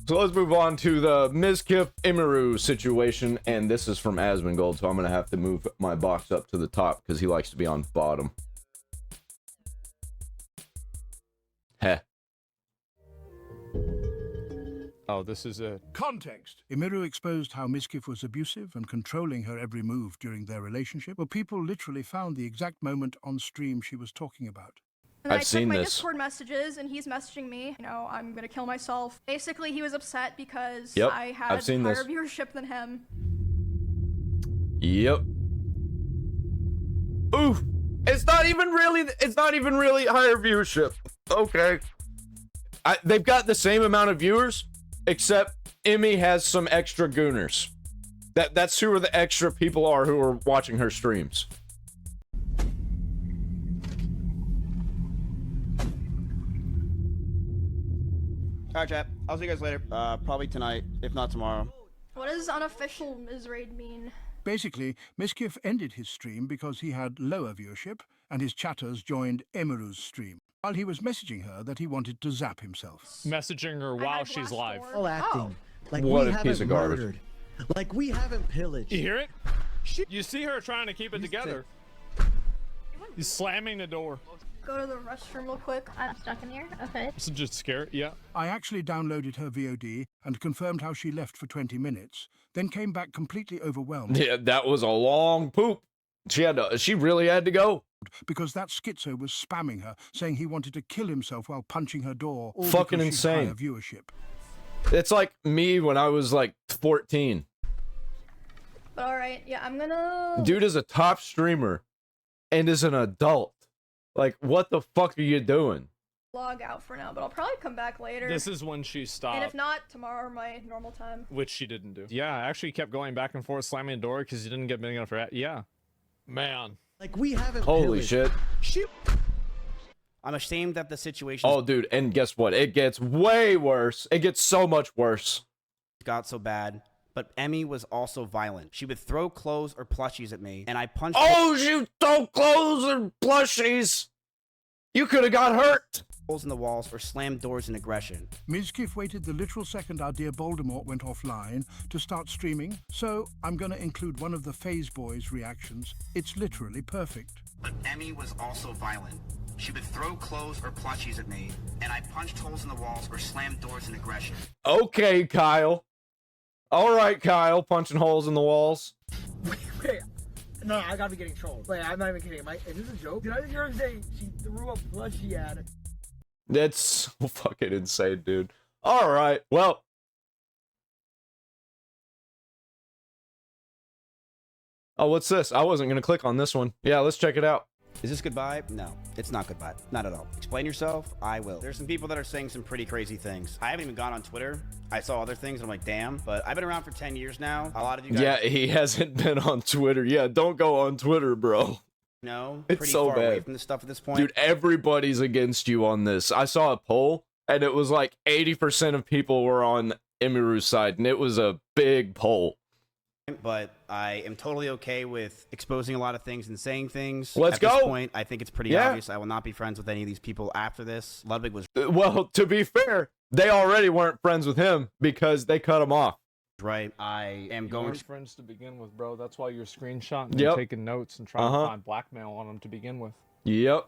So let's move on to the Mizkif Emiru situation, and this is from Asmongold, so I'm gonna have to move my box up to the top because he likes to be on bottom. Heh. Oh, this is it. Context. Emiru exposed how Mizkif was abusive and controlling her every move during their relationship. Well, people literally found the exact moment on stream she was talking about. And I've I seen checked my this. Discord messages, and he's messaging me, you know, I'm gonna kill myself. Basically, he was upset because Yep, I had I've seen higher this. viewership than him. Yep. Oof. It's not even really higher viewership. Okay. They've got the same amount of viewers, except Emmy has some extra gooners. That's who the extra people are who are watching her streams. Alright, chat. I'll see you guys later. Probably tonight, if not tomorrow. What does unofficial Mizraid mean? Basically, Mizkif ended his stream because he had lower viewership, and his chatters joined Emiru's stream, while he was messaging her that he wanted to zap himself. Messaging her while she's live. All acting. Like What we a piece haven't of garbage. murdered. Like we haven't pillaged. You hear it? You see her trying to keep it together. He's slamming the door. Go to the restroom real quick. I'm stuck in here. Okay. So just scared. Yeah. I actually downloaded her VOD and confirmed how she left for 20 minutes, then came back completely overwhelmed. Yeah, that was a long poop. She really had to go. Because that schizo was spamming her, saying he wanted to kill himself while punching her door. All Fucking because she's insane. higher viewership. It's like me when I was like 14. But alright, yeah, I'm gonna... Dude is a top streamer and is an adult. Like, what the fuck are you doing? log out for now, but I'll probably come back later. This is when she stopped. And if not, tomorrow my normal time. Which she didn't do. Yeah, I actually kept going back and forth, slamming the door because you didn't get big enough for that. Yeah. Man. Like, we haven't Holy shit. I'm ashamed that the situation Oh, dude, and guess what? It gets way worse. It gets so much worse. got so bad. But Emmy was also violent. She would throw clothes or plushies at me, and I punched Oh, you throw clothes and plushies! You could have got hurt! holes in the walls or slammed doors in aggression. Mizkif waited the literal second our dear Voldemort went offline to start streaming, so I'm gonna include one of the Phase Boys' reactions. It's literally perfect. But Emmy was also violent. She would throw clothes or plushies at me, and I punched holes in the walls or slammed doors in aggression. Okay, Kyle. Alright, Kyle, punching holes in the walls. Wait, no, I gotta be getting trolled. Wait, I'm not even kidding. Is this a joke? Did I just hear her say she threw a plushie at her? That's so fucking insane, dude. Alright, well. Oh, what's this? I wasn't gonna click on this one. Yeah, let's check it out. Is this goodbye? No, it's not goodbye. Not at all. Explain yourself? I will. There's some people that are saying some pretty crazy things. I haven't even gone on Twitter. I saw other things and I'm like, damn. But I've been around for 10 years now. A lot of you guys Yeah, he hasn't been on Twitter. Yeah, don't go on Twitter, bro. know It's pretty so far away bad. from this stuff at this point. Dude, everybody's against you on this. I saw a poll, and it was like 80% of people were on Emiru's side, and it was a big poll. But I am totally okay with exposing a lot of things and saying things. Let's At this go. point, I think it's pretty Yeah. obvious. I will not be friends with any of these people after this. Ludwig was Well, to be fair, they already weren't friends with him because they cut him off. right. I am You going weren't to... friends to begin with, bro. That's why you're screenshotting Yep. and taking notes and trying Uh-huh. to find blackmail on them to begin with. Yep.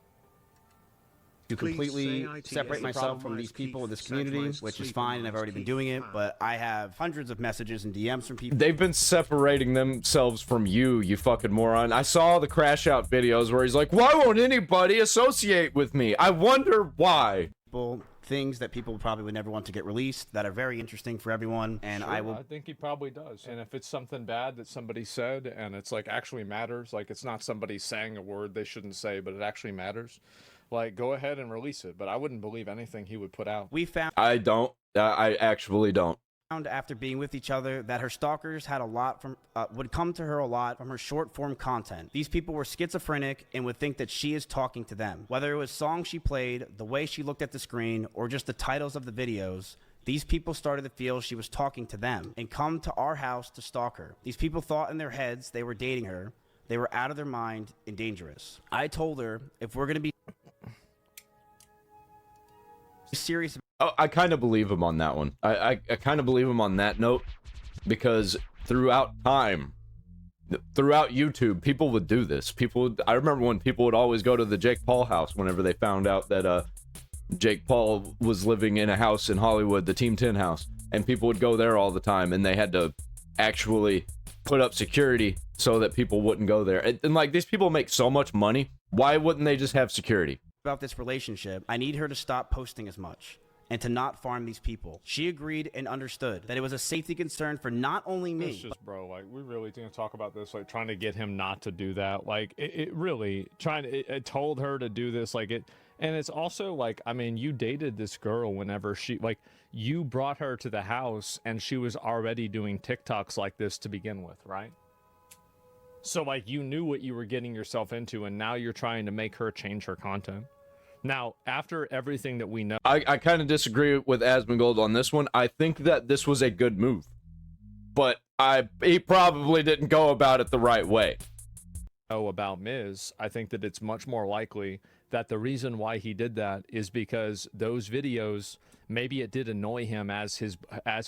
to completely separate myself from these people in this community, which is fine, and I've already been doing it, but I have hundreds of messages and DMs from people. They've been separating themselves from you, you fucking moron. I saw the crash out videos where he's like, why won't anybody associate with me? I wonder why. Things that people probably would never want to get released that are very interesting for everyone, and Sure, I will... I think he probably does. And if it's something bad that somebody said and it's like actually matters, like it's not somebody saying a word they shouldn't say, but it actually matters, like go ahead and release it. But I wouldn't believe anything he would put out. We found I don't. I actually don't. after being with each other that her stalkers had a lot from would come to her a lot from her short form content. These people were schizophrenic and would think that she is talking to them. Whether it was songs she played, the way she looked at the screen, or just the titles of the videos, these people started to feel she was talking to them and come to our house to stalk her. These people thought in their heads they were dating her. They were out of their mind and dangerous. I told her, if we're going to be serious Oh, I kind of believe him on that one. I kind of believe him on that note, because throughout time, throughout YouTube, people would do this. I remember when people would always go to the Jake Paul house whenever they found out that Jake Paul was living in a house in Hollywood, the Team 10 house, and people would go there all the time, and they had to actually put up security so that people wouldn't go there. And like, these people make so much money, why wouldn't they just have security? About this relationship, I need her to stop posting as much and to not farm these people. She agreed and understood that it was a safety concern for not only me. It's just, bro, like, we really didn't talk about this, like, trying to get him not to do that. Like, it really, it told her to do this, like, and it's also, like, I mean, you dated this girl whenever she, like, you brought her to the house, and she was already doing TikToks like this to begin with, right? So, like, you knew what you were getting yourself into, and now you're trying to make her change her content. Now, after everything that we know... I kind of disagree with Asmongold on this one. I think that this was a good move, but he probably didn't go about it the right way. About Miz, I think that it's much more likely that the reason why he did that is because those videos, maybe it did annoy him as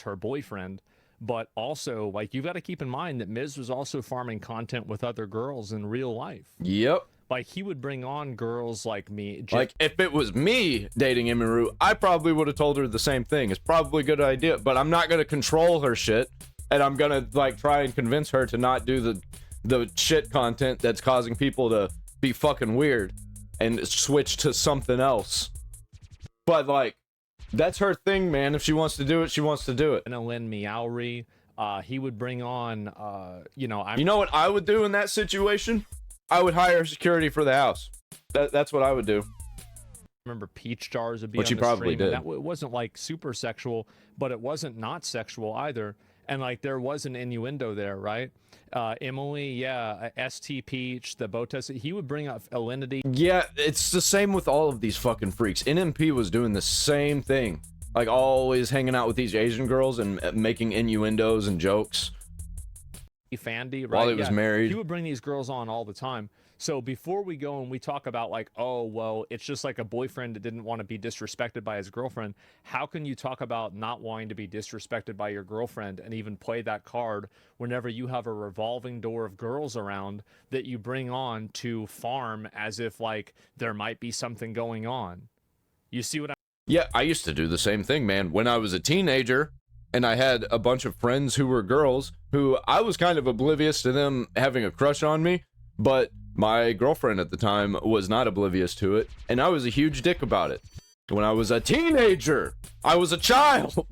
her boyfriend, but also, like, you've got to keep in mind that Miz was also farming content with other girls in real life. Yep. Like, he would bring on girls like me. Like, if it was me dating Emiru, I probably would have told her the same thing. It's probably a good idea, but I'm not going to control her shit, and I'm going to, like, try and convince her to not do the shit content that's causing people to be fucking weird and switch to something else. But, like, that's her thing, man. If she wants to do it, she wants to do it. And Lynn Meowry, he would bring on, you know... You know what I would do in that situation? I would hire security for the house. That's what I would do. Remember, Peach Jars would be Which on he the probably stream, and did. it wasn't like super sexual, but it wasn't not sexual either. And like, there was an innuendo there, right? Emily, yeah, ST Peach, the Botas, he would bring up Alinity. Yeah, it's the same with all of these fucking freaks. NMP was doing the same thing. Like, always hanging out with these Asian girls and making innuendos and jokes. Fandy, right? While he was married. He would bring these girls on all the time. So before we go and we talk about, like, oh, well, it's just like a boyfriend that didn't want to be disrespected by his girlfriend, how can you talk about not wanting to be disrespected by your girlfriend and even play that card whenever you have a revolving door of girls around that you bring on to farm as if, like, there might be something going on? You see what I'm... Yeah, I used to do the same thing, man. When I was a teenager, and I had a bunch of friends who were girls who I was kind of oblivious to them having a crush on me, but my girlfriend at the time was not oblivious to it, and I was a huge dick about it. When I was a teenager, I was a child.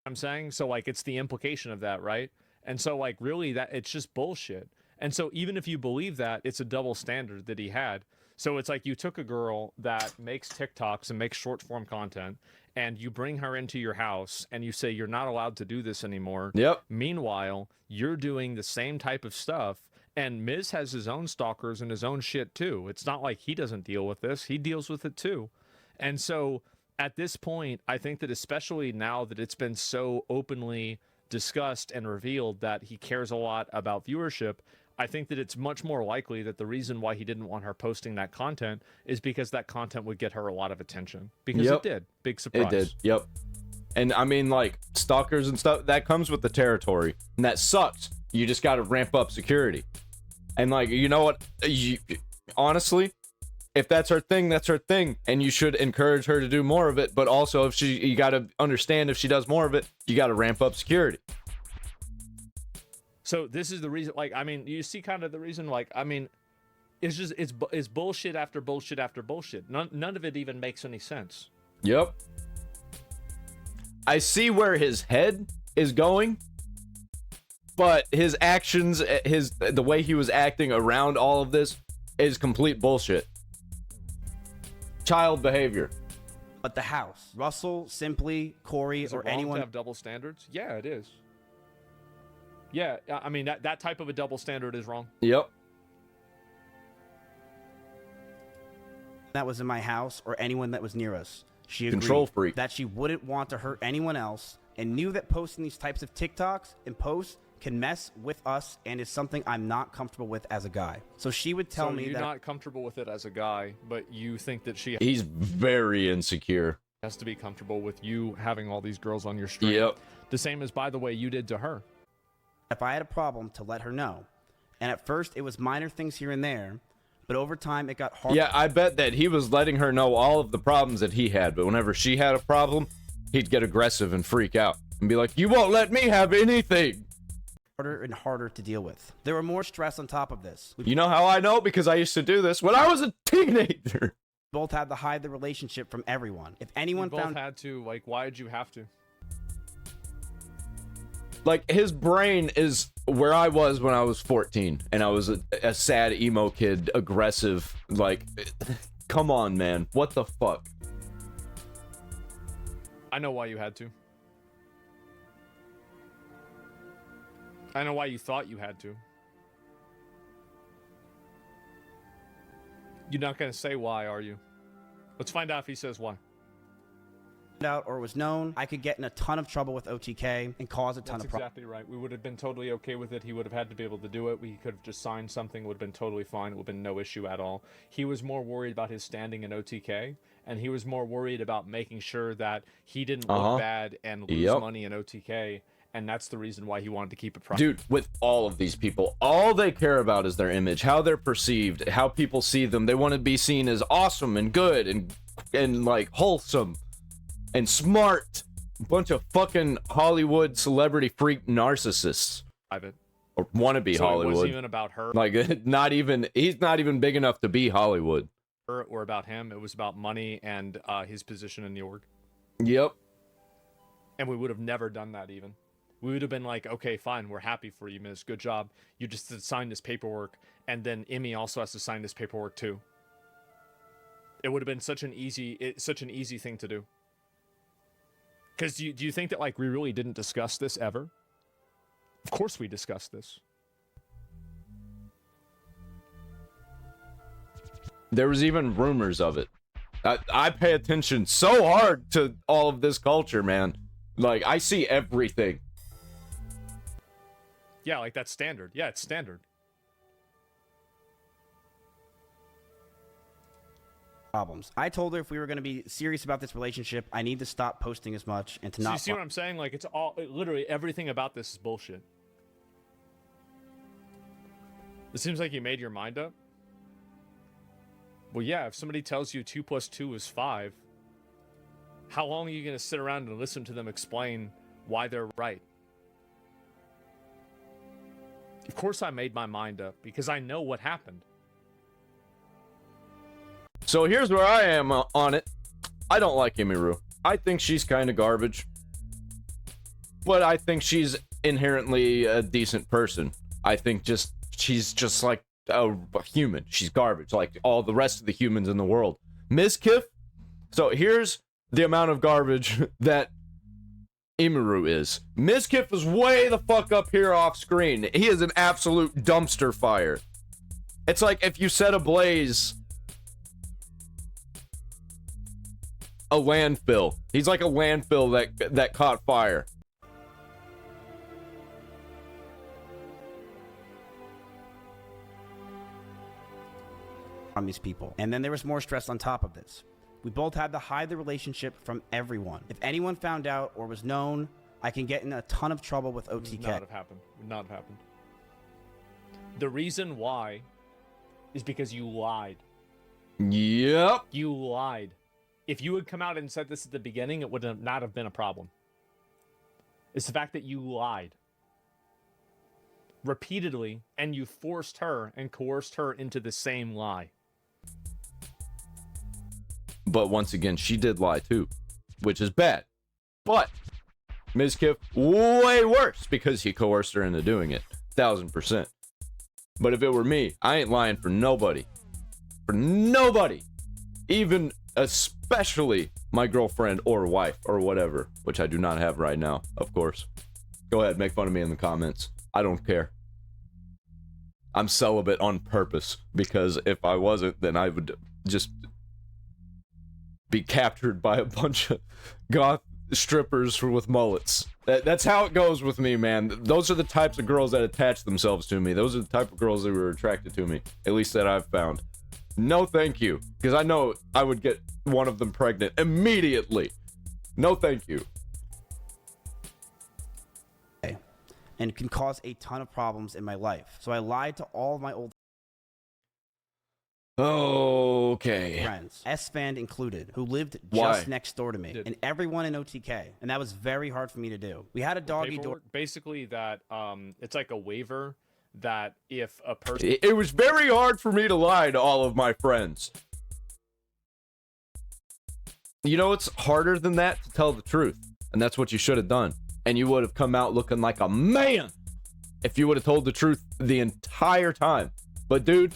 I'm saying, so, like, it's the implication of that, right? And so, like, really, that it's just bullshit. And so even if you believe that, it's a double standard that he had. So it's like you took a girl that makes TikToks and makes short form content, and you bring her into your house and you say you're not allowed to do this anymore. Yep. Meanwhile, you're doing the same type of stuff, and Miz has his own stalkers and his own shit too. It's not like he doesn't deal with this. He deals with it too. And so at this point, I think that especially now that it's been so openly discussed and revealed that he cares a lot about viewership, I think that it's much more likely that the reason why he didn't want her posting that content is because that content would get her a lot of attention. Because it did. Big surprise. It did, yep. And I mean, like, stalkers and stuff, that comes with the territory. And that sucks. You just gotta ramp up security. And, like, you know what? Honestly, if that's her thing, that's her thing. And you should encourage her to do more of it. But also, if you gotta understand, if she does more of it, you gotta ramp up security. So this is the reason, like, I mean, you see kind of the reason, like, I mean, it's just, it's bullshit after bullshit after bullshit. None of it even makes any sense. Yep. I see where his head is going, but his actions, the way he was acting around all of this is complete bullshit. Child behavior. But the house, Russell, Simply, Corey, Is it or wrong anyone... to have double standards? Yeah, it is. Yeah, I mean, that type of a double standard is wrong. Yep. that was in my house or anyone that was near us. She agreed Control freak. that she wouldn't want to hurt anyone else and knew that posting these types of TikToks and posts can mess with us and is something I'm not comfortable with as a guy. So she would tell me you're that... not comfortable with it as a guy, but you think that she... He's very insecure. has to be comfortable with you having all these girls on your stream. Yep. The same as, by the way, you did to her. If I had a problem, to let her know. And at first, it was minor things here and there, but over time, it got hard. Yeah, I bet that he was letting her know all of the problems that he had, but whenever she had a problem, he'd get aggressive and freak out and be like, you won't let me have anything. Harder and harder to deal with. There were more stress on top of this. We You know how I know? Because I used to do this when I was a teenager. both had to hide the relationship from everyone. If anyone You both found had to, like, why did you have to? Like, his brain is where I was when I was 14, and I was a sad emo kid, aggressive, like, come on, man, what the fuck? I know why you had to. I know why you thought you had to. You're not gonna say why, are you? Let's find out if he says why. out or was known, I could get in a ton of trouble with OTK and cause a ton That's of problems. exactly right. We would have been totally okay with it. He would have had to be able to do it. We could have just signed something. It would have been totally fine. It would have been no issue at all. He was more worried about his standing in OTK, and he was more worried about making sure that he didn't look bad and lose money in OTK. And that's the reason why he wanted to keep it private. Dude, with all of these people, all they care about is their image, how they're perceived, how people see them. They want to be seen as awesome and good and like wholesome and smart. Bunch of fucking Hollywood celebrity freak narcissists. Private. Or wannabe So Hollywood. it wasn't even about her. Like, he's not even big enough to be Hollywood. Or about him. It was about money and his position in New York. Yep. And we would have never done that even. We would have been like, okay, fine, we're happy for you, Miz. Good job. You just have to sign this paperwork, and then Emmy also has to sign this paperwork too. It would have been such an easy thing to do. Because do you think that like we really didn't discuss this ever? Of course we discussed this. There was even rumors of it. I pay attention so hard to all of this culture, man. Like, I see everything. Yeah, like that's standard. Yeah, it's standard. Problems. I told her if we were going to be serious about this relationship, I need to stop posting as much and to So not. you see what I'm saying? Like, it's all literally everything about this is bullshit. It seems like you made your mind up. Well, yeah, if somebody tells you 2 + 2 is 5, how long are you going to sit around and listen to them explain why they're right? Of course I made my mind up, because I know what happened. So here's where I am on it. I don't like Emiru. I think she's kind of garbage. But I think she's inherently a decent person. I think she's just like a human. She's garbage, like all the rest of the humans in the world. Mizkif? So here's the amount of garbage that Emiru is. Mizkif is way the fuck up here off screen. He is an absolute dumpster fire. It's like if you set ablaze a landfill. He's like a landfill that caught fire. On these people. And then there was more stress on top of this. We both had to hide the relationship from everyone. If anyone found out or was known, I can get in a ton of trouble with OTK. Would not have happened. Would not have happened. The reason why is because you lied. Yep. You lied. If you had come out and said this at the beginning, it would not have been a problem. It's the fact that you lied repeatedly, and you forced her and coerced her into the same lie. But once again, she did lie too, which is bad. But Mizkif, way worse because he coerced her into doing it. 1000%. But if it were me, I ain't lying for nobody. For nobody. Even especially my girlfriend or wife or whatever, which I do not have right now, of course. Go ahead, make fun of me in the comments. I don't care. I'm celibate on purpose because if I wasn't, then I would just be captured by a bunch of goth strippers with mullets. That's how it goes with me, man. Those are the types of girls that attach themselves to me. Those are the type of girls that were attracted to me, at least that I've found. No thank you, because I know I would get one of them pregnant immediately. No thank you. And can cause a ton of problems in my life. So I lied to all of my old Okay. friends, S-Fan included, who lived Why? just next door to me, and everyone in OTK. And that was very hard for me to do. We had a doggy door. Paperwork, basically that it's like a waiver that if a person It was very hard for me to lie to all of my friends. You know, it's harder than that to tell the truth. And that's what you should have done. And you would have come out looking like a man if you would have told the truth the entire time. But dude,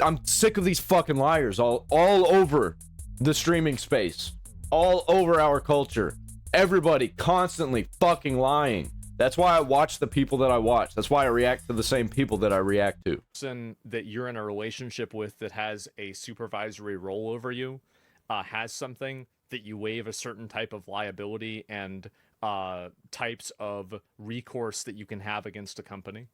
I'm sick of these fucking liars all over the streaming space, all over our culture. Everybody constantly fucking lying. That's why I watch the people that I watch. That's why I react to the same people that I react to. person that you're in a relationship with that has a supervisory role over you has something that you waive a certain type of liability and types of recourse that you can have against a company.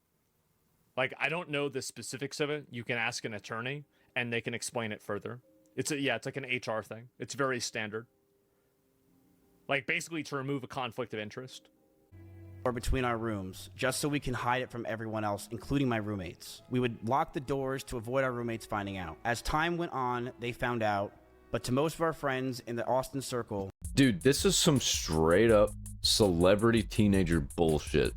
Like, I don't know the specifics of it. You can ask an attorney and they can explain it further. It's like an HR thing. It's very standard. Like, basically to remove a conflict of interest. Or between our rooms, just so we can hide it from everyone else, including my roommates. We would lock the doors to avoid our roommates finding out. As time went on, they found out, but to most of our friends in the Austin circle, Dude, this is some straight up celebrity teenager bullshit.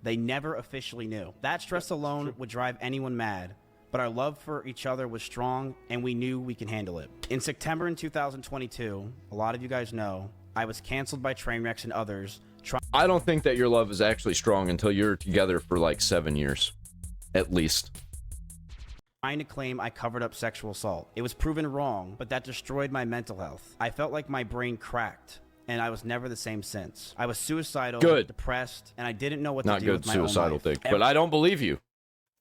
they never officially knew. That stress alone would drive anyone mad, but our love for each other was strong, and we knew we can handle it. In September in 2022, a lot of you guys know, I was canceled by Trainwrecks and others. I don't think that your love is actually strong until you're together for like 7 years, at least. Trying to claim I covered up sexual assault. It was proven wrong, but that destroyed my mental health. I felt like my brain cracked, and I was never the same since. I was suicidal, depressed, and I didn't know what to do with my own life. Not good suicidal thing, but I don't believe you.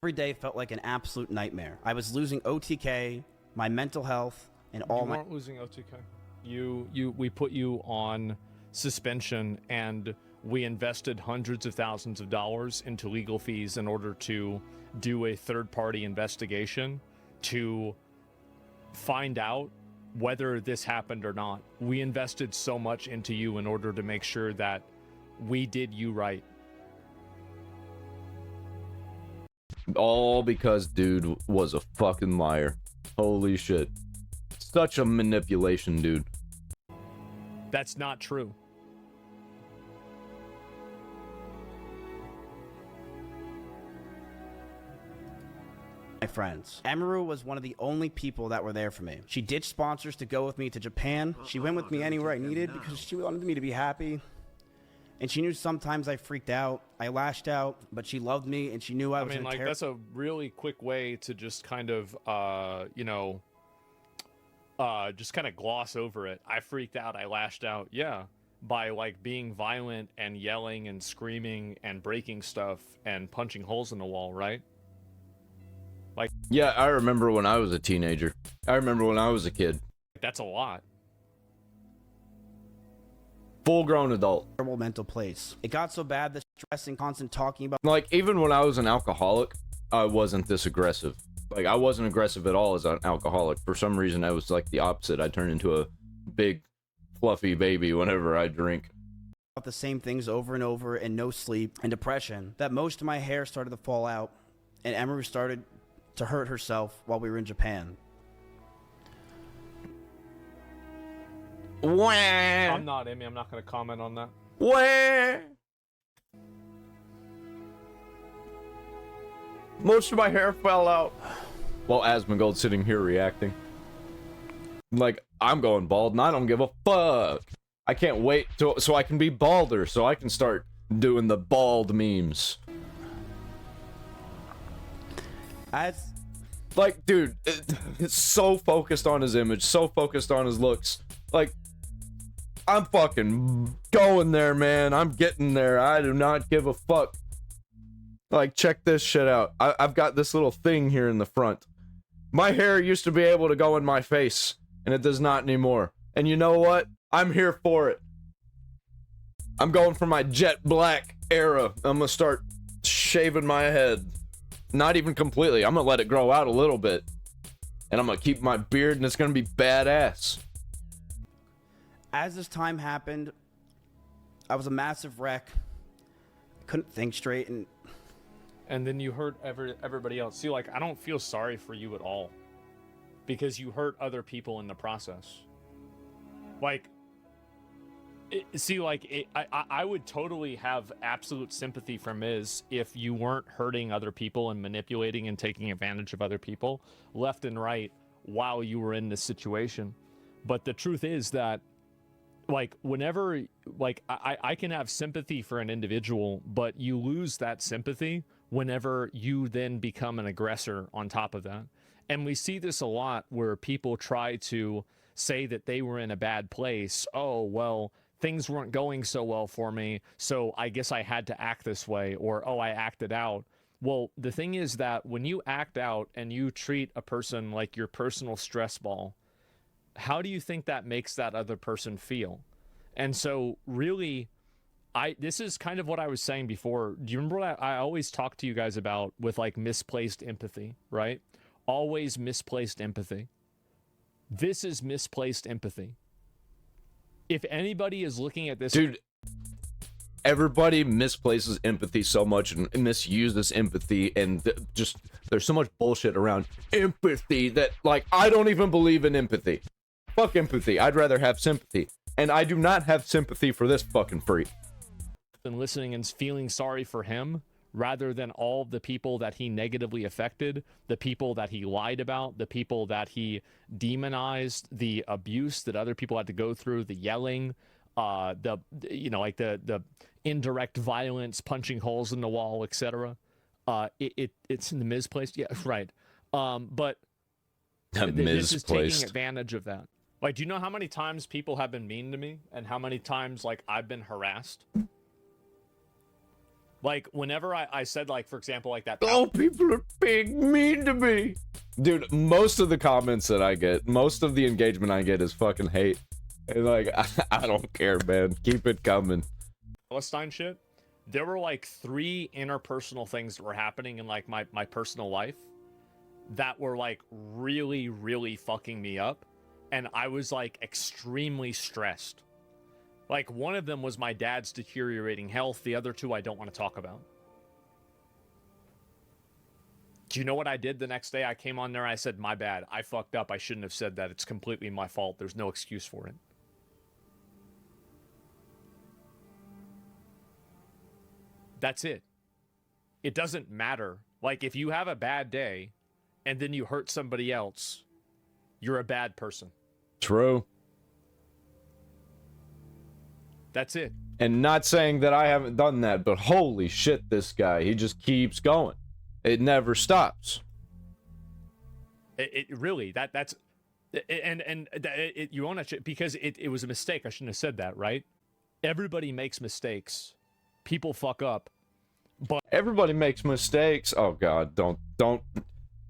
Every day felt like an absolute nightmare. I was losing OTK, my mental health, and all my... You weren't losing OTK. We put you on suspension, and we invested hundreds of thousands of dollars into legal fees in order to do a third-party investigation to find out whether this happened or not. We invested so much into you in order to make sure that we did you right. All because dude was a fucking liar. Holy shit. Such a manipulation, dude. That's not true. my friends. Emiru was one of the only people that were there for me. She ditched sponsors to go with me to Japan. She went with me anywhere I needed because she wanted me to be happy. And she knew sometimes I freaked out, I lashed out, but she loved me and she knew I was in a terrible... that's a really quick way to just kind of, just kind of gloss over it. I freaked out, I lashed out, yeah, by like being violent and yelling and screaming and breaking stuff and punching holes in the wall, right? Like, yeah, I remember when I was a teenager. I remember when I was a kid. that's a lot. Full-grown adult. Terrible mental place. It got so bad that stress and constant talking about... Like, even when I was an alcoholic, I wasn't this aggressive. Like, I wasn't aggressive at all as an alcoholic. For some reason, I was like the opposite. I turned into a big, fluffy baby whenever I drink. The same things over and over, and no sleep and depression, that most of my hair started to fall out, and Emiru started to hurt herself while we were in Japan. I'm not Emmy. I'm not going to comment on that. Where? Most of my hair fell out. While Asmongold's sitting here reacting. Like, I'm going bald and I don't give a fuck. I can't wait so I can be balder, so I can start doing the bald memes. Like, dude, it's so focused on his image, so focused on his looks. Like, I'm fucking going there, man. I'm getting there. I do not give a fuck. Like, check this shit out. I've got this little thing here in the front. My hair used to be able to go in my face, and it does not anymore. And you know what? I'm here for it. I'm going for my jet black era. I'm gonna start shaving my head. Not even completely. I'm gonna let it grow out a little bit. and I'm gonna keep my beard, and it's gonna be badass. As this time happened, I was a massive wreck. Couldn't think straight, And then you hurt everybody else. See, like, I don't feel sorry for you at all, because you hurt other people in the process. Like, I would totally have absolute sympathy for Miz if you weren't hurting other people and manipulating and taking advantage of other people left and right while you were in this situation. But the truth is that, like, whenever, like, I can have sympathy for an individual, but you lose that sympathy whenever you then become an aggressor on top of that. And we see this a lot where people try to say that they were in a bad place. Oh, well, things weren't going so well for me, so I guess I had to act this way, or, oh, I acted out. Well, the thing is that when you act out and you treat a person like your personal stress ball, how do you think that makes that other person feel? And so really, this is kind of what I was saying before. Do you remember what I always talk to you guys about with, like, misplaced empathy, right? Always misplaced empathy. This is misplaced empathy. If anybody is looking at this... Dude, everybody misplaces empathy so much and misuses empathy, and just, there's so much bullshit around empathy that, like, I don't even believe in empathy. Fuck empathy. I'd rather have sympathy. And I do not have sympathy for this fucking freak. And listening and feeling sorry for him, rather than all the people that he negatively affected, the people that he lied about, the people that he demonized, the abuse that other people had to go through, the yelling, the indirect violence, punching holes in the wall, etc. It's in the misplaced, yeah, right. But this is taking advantage of that. Like, do you know how many times people have been mean to me, and how many times, like, I've been harassed? Like, whenever I said, like, for example, like that... Oh, people are being mean to me! Dude, most of the comments that I get, most of the engagement I get is fucking hate. And, like, I don't care, man. Keep it coming. Palestine shit, there were, like, 3 interpersonal things that were happening in, like, my personal life that were, like, really, really fucking me up. And I was, like, extremely stressed. Like, one of them was my dad's deteriorating health. The other 2 I don't want to talk about. Do you know what I did the next day? I came on there, I said, my bad. I fucked up. I shouldn't have said that. It's completely my fault. There's no excuse for it. That's it. It doesn't matter. Like, if you have a bad day and then you hurt somebody else, you're a bad person. True. That's it. And not saying that I haven't done that, but holy shit, this guy, he just keeps going. It never stops. It really, that's, you own it, because it was a mistake. I shouldn't have said that, right? Everybody makes mistakes. People fuck up. But everybody makes mistakes. Oh God, don't.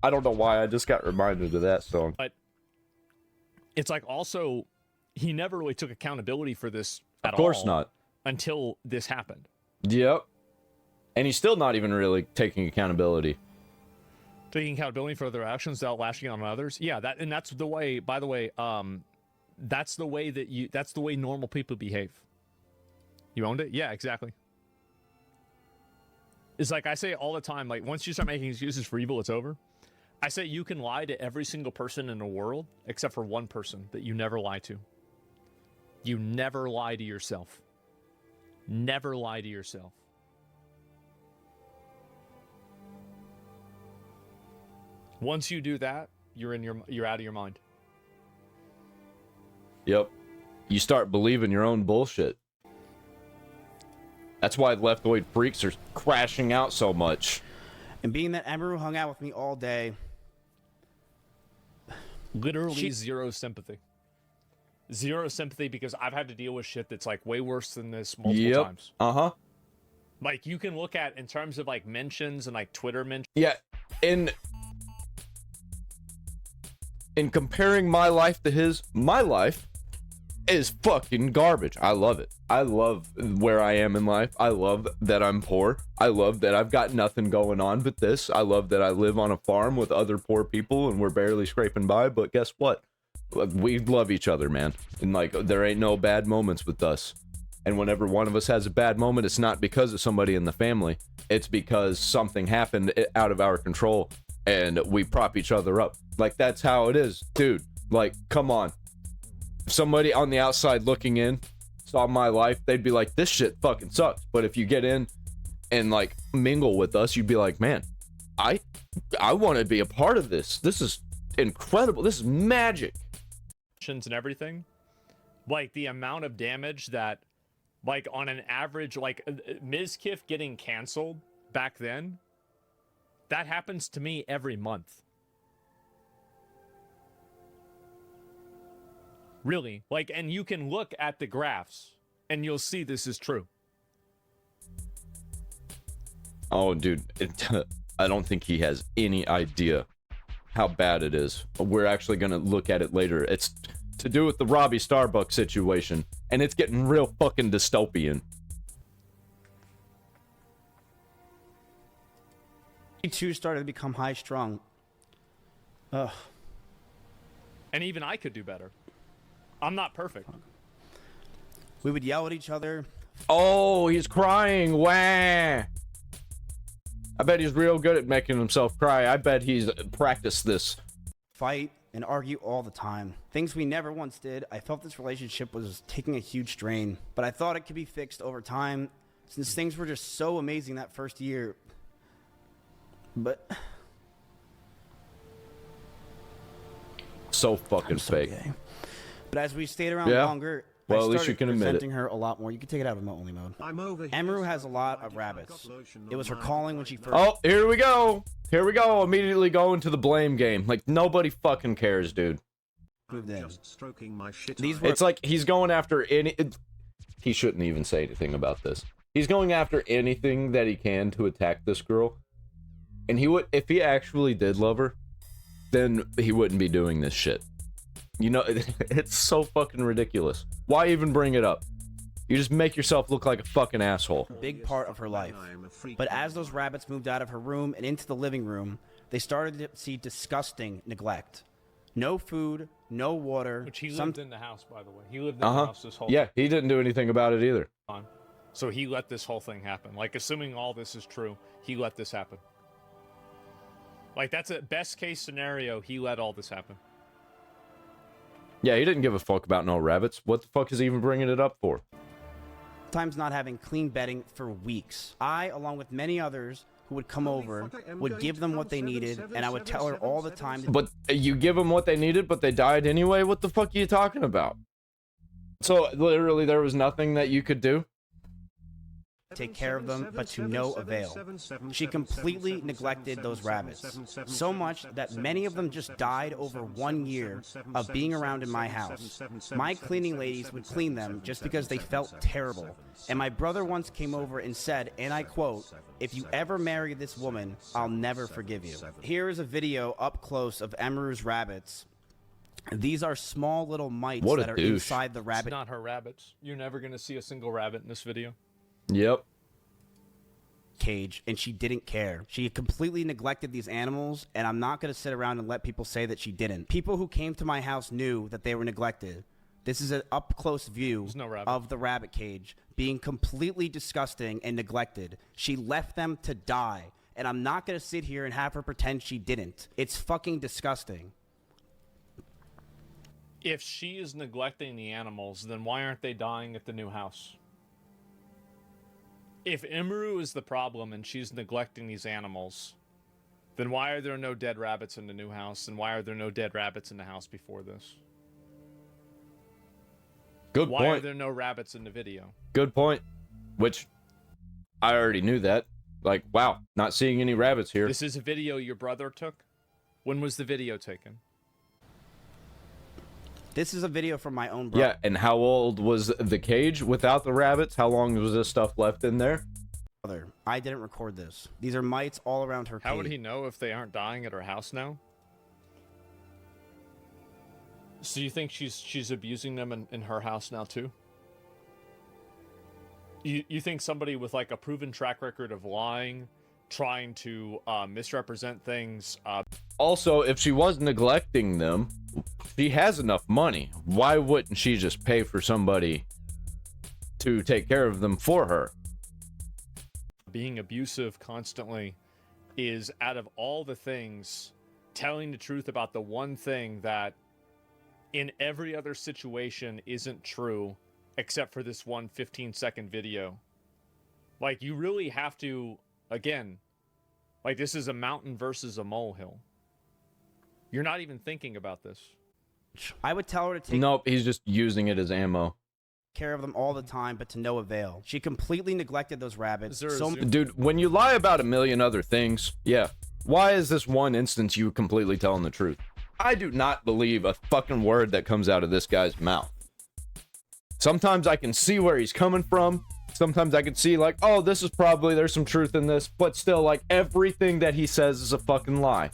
I don't know why I just got reminded of that song. But it's like, also, he never really took accountability for this at all. Of course not. Until this happened. Yep. And he's still not even really taking accountability. Taking accountability for their actions without lashing out on others. Yeah, that's the way, by the way, that's the way normal people behave. You owned it? Yeah, exactly. It's like I say all the time, like, once you start making excuses for evil, it's over. I say you can lie to every single person in the world except for one person that you never lie to. You never lie to yourself. Never lie to yourself. Once you do that, you're out of your mind. Yep. You start believing your own bullshit. That's why leftoid freaks are crashing out so much. And being that Emiru hung out with me all day, literally zero sympathy. Zero sympathy, because I've had to deal with shit that's, like, way worse than this multiple times. Uh-huh. Like, you can look at, in terms of, like, mentions and, like, Twitter mentions. Yeah, in comparing my life to his, my life, is fucking garbage. I love it. I love where I am in life. I love that I'm poor. I love that I've got nothing going on but this. I love that I live on a farm with other poor people and we're barely scraping by, but guess what? We love each other, man. And like, there ain't no bad moments with us. And whenever one of us has a bad moment, it's not because of somebody in the family. It's because something happened out of our control and we prop each other up. Like, that's how it is, dude. Like, come on. If somebody on the outside looking in saw my life, they'd be like, this shit fucking sucks. But if you get in and like mingle with us, you'd be like, man, I want to be a part of this. This is incredible. This is magic. And everything, like the amount of damage that, like on an average, like Mizkif getting canceled back then, that happens to me every month. Really, like, and you can look at the graphs and you'll see this is true. Oh, dude, I don't think he has any idea how bad it is. We're actually gonna look at it later. It's to do with the Robbie Starbucks situation, and it's getting real fucking dystopian. He too started to become high-strung. Ugh. And even I could do better. I'm not perfect. We would yell at each other. Oh, he's crying. Wah. I bet he's real good at making himself cry. I bet he's practiced this. Fight and argue all the time. Things we never once did. I felt this relationship was taking a huge strain, but I thought it could be fixed over time since things were just so amazing that first year. But so fucking I'm so fake. gay. But as we stayed around Yeah. longer, Well, I at least you started can admit it. resenting her a lot more. You can take it out of remote-only mode. Emiru has a lot of rabbits. It was her calling when she first... Oh, here we go. Here we go. Immediately go into the blame game. Like, nobody fucking cares, dude. moved in. These were... It's like he's going after any... He shouldn't even say anything about this. He's going after anything that he can to attack this girl. And he would... If he actually did love her, then he wouldn't be doing this shit. You know, it's so fucking ridiculous. Why even bring it up? You just make yourself look like a fucking asshole. Big part of her life. But as those rabbits moved out of her room and into the living room, they started to see disgusting neglect. No food, no water. Which he lived in the house, by the way. He lived in the house this whole Yeah, he didn't do anything about it either. time. So he let this whole thing happen. Like, assuming all this is true, he let this happen. Like, that's a best case scenario. He let all this happen. Yeah, he didn't give a fuck about no rabbits. What the fuck is he even bringing it up for? Times not having clean bedding for weeks. I, along with many others who would come over, would give them what they needed, and I would tell her all the time. But you give them what they needed, but they died anyway? What the fuck are you talking about? So, literally, there was nothing that you could do? Take care of them, but to no avail. She completely neglected those rabbits, so much that many of them just died over 1 year of being around in my house. My cleaning ladies would clean them just because they felt terrible. And my brother once came over and said, and I quote, "If you ever marry this woman, I'll never forgive you." Here is a video up close of Emiru's rabbits. These are small little mites that are inside the rabbit. It's not her rabbits. You're never going to see a single rabbit in this video. Yep. Cage, and she didn't care. She completely neglected these animals, and I'm not going to sit around and let people say that she didn't. People who came to my house knew that they were neglected. This is an up-close view of the rabbit cage being completely disgusting and neglected. She left them to die, and I'm not going to sit here and have her pretend she didn't. It's fucking disgusting. If she is neglecting the animals, then why aren't they dying at the new house? If Emiru is the problem and she's neglecting these animals, then why are there no dead rabbits in the new house? And why are there no dead rabbits in the house before this? Good point. Why are there no rabbits in the video? Good point. Which, I already knew that. Like, wow, not seeing any rabbits here. This is a video your brother took? When was the video taken? This is a video from my own brother. Yeah, and how old was the cage without the rabbits? How long was this stuff left in there? I didn't record this. These are mites all around her cage. How would he know if they aren't dying at her house now? So you think she's abusing them in her house now too? You think somebody with like a proven track record of lying, trying to misrepresent things? Also, if she was neglecting them, she has enough money. Why wouldn't she just pay for somebody to take care of them for her? Being abusive constantly is, out of all the things, telling the truth about the one thing that in every other situation isn't true, except for this one 15-second video. Like, you really have to, again, like, this is a mountain versus a molehill. You're not even thinking about this. I would tell her to take Nope, he's just using it as ammo. care of them all the time, but to no avail. She completely neglected those rabbits. Is there a So zoom- Dude, when you lie about a million other things, yeah. Why is this one instance you completely telling the truth? I do not believe a fucking word that comes out of this guy's mouth. Sometimes I can see where he's coming from. Sometimes I can see like, oh, this is probably, there's some truth in this, but still, like, everything that he says is a fucking lie.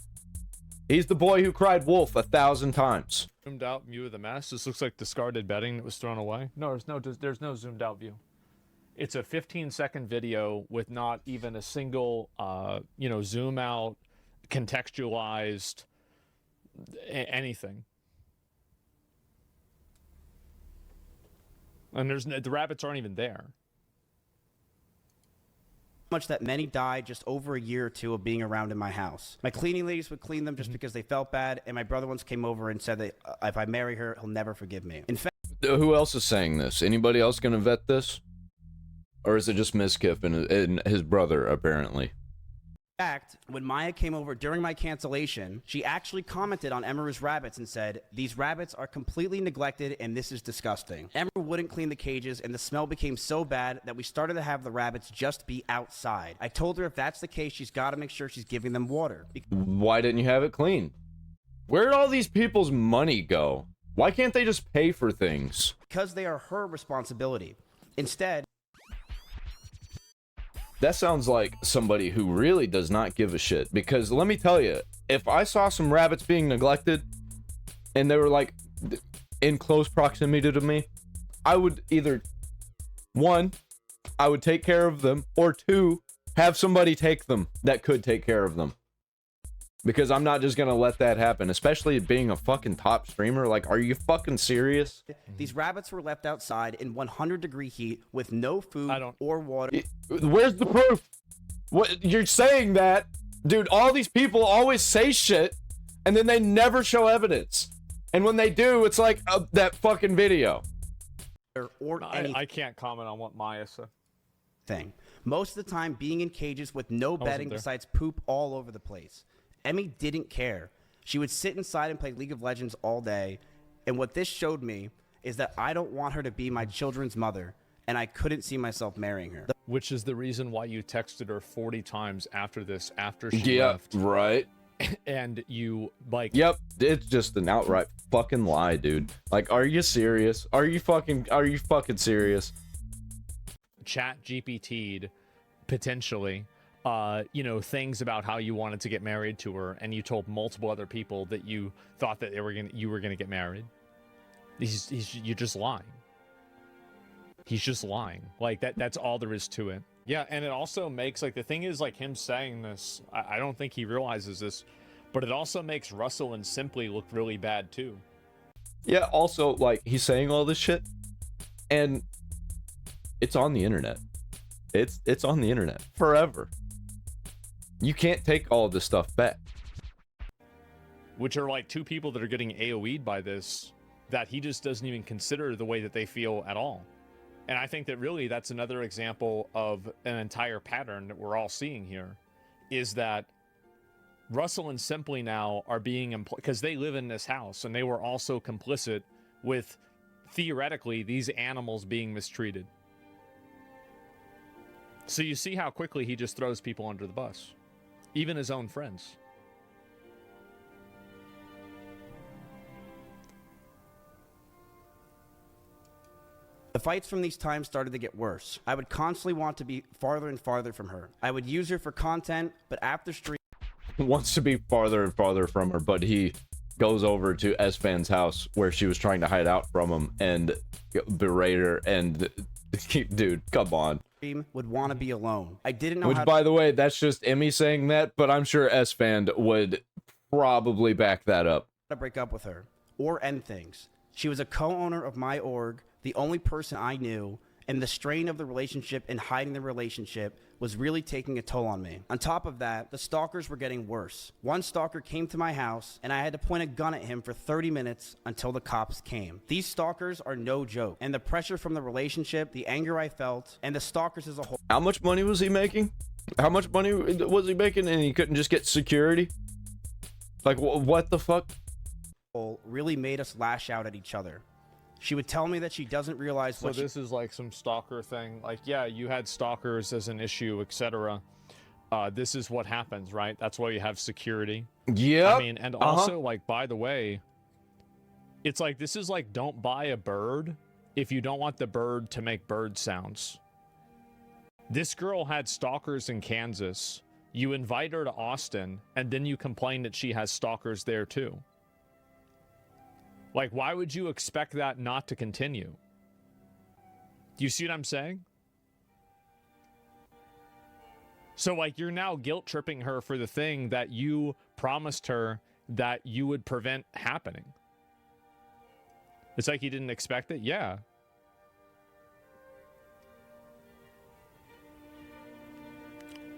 He's the boy who cried wolf 1,000 times. Zoomed out view of the mess. This looks like discarded bedding that was thrown away. No, there's no zoomed out view. It's a 15-second video with not even a single, zoom out, contextualized, anything. And the rabbits aren't even there. much that many died just over a year or two of being around in my house. My cleaning ladies would clean them just because they felt bad, and my brother once came over and said that if I marry her, he'll never forgive me. In fact, Who else is saying this? Anybody else gonna vet this? Or is it just Mizkif and his brother, apparently? when Maya came over during my cancellation, she actually commented on Emiru's rabbits and said, "These rabbits are completely neglected and this is disgusting." Emiru wouldn't clean the cages and the smell became so bad that we started to have the rabbits just be outside. I told her if that's the case, she's got to make sure she's giving them water. Why didn't you have it clean? Where did all these people's money go? Why can't they just pay for things? Because they are her responsibility. Instead, That sounds like somebody who really does not give a shit. Because let me tell you, if I saw some rabbits being neglected and they were like in close proximity to me, I would either, one, I would take care of them, or two, have somebody take them that could take care of them. Because I'm not just gonna let that happen, especially being a fucking top streamer. Like, are you fucking serious? these rabbits were left outside in 100-degree heat with no food I don't- or water. Where's the proof? What you're saying that, dude? All these people always say shit, and then they never show evidence. And when they do, it's like that fucking video. Or anything. I can't comment on what Maya said. Most of the time being in cages with no bedding there. besides poop all over the place. Emmy didn't care. She would sit inside and play League of Legends all day. And what this showed me is that I don't want her to be my children's mother, and I couldn't see myself marrying her. Which is the reason why you texted her 40 times after this, after she left. Right. And you, like... Yep, it's just an outright fucking lie, dude. Like, are you serious? Are you fucking serious? Chat GPT'd, potentially, things about how you wanted to get married to her, and you told multiple other people that you thought that you were gonna get married. You're just lying. He's just lying. Like, that's all there is to it. Yeah, and it also makes, like, the thing is, like, him saying this, I don't think he realizes this, but it also makes Russell and Simply look really bad, too. Yeah, also, like, he's saying all this shit, and it's on the internet. It's on the internet forever. You can't take all of this stuff back. Which are, like, two people that are getting AoE'd by this, that he just doesn't even consider the way that they feel at all. And I think that really that's another example of an entire pattern that we're all seeing here, is that Russell and Simply now are being because they live in this house, and they were also complicit with, theoretically, these animals being mistreated. So you see how quickly he just throws people under the bus, even his own friends. The fights from these times started to get worse. I would constantly want to be farther and farther from her. I would use her for content, but after stream, Wants to be farther and farther from her, but he goes over to S-Fan's house where she was trying to hide out from him and berate her, and dude, come on. Would want to be alone. I didn't know Which, how by the way, that's just Emmy saying that, but I'm sure S-Fan would probably back that up. to break up with her or end things. She was a co-owner of my org, the only person I knew, and the strain of the relationship and hiding the relationship was really taking a toll on me. On top of that, the stalkers were getting worse. One stalker came to my house, and I had to point a gun at him for 30 minutes until the cops came. These stalkers are no joke, and the pressure from the relationship, the anger I felt, and the stalkers as a whole. How much money was he making? How much money was he making, and he couldn't just get security? Like, what the fuck? Really made us lash out at each other. She would tell me that she doesn't realize So what this is like some stalker thing. Like, yeah, you had stalkers as an issue, etc. This is what happens, right? That's why you have security. Yeah. I mean, and also, like, by the way, it's like, this is like, don't buy a bird if you don't want the bird to make bird sounds. This girl had stalkers in Kansas. You invite her to Austin, and then you complain that she has stalkers there too. Like, why would you expect that not to continue? Do you see what I'm saying? So, like, you're now guilt-tripping her for the thing that you promised her that you would prevent happening. It's like you didn't expect it? Yeah.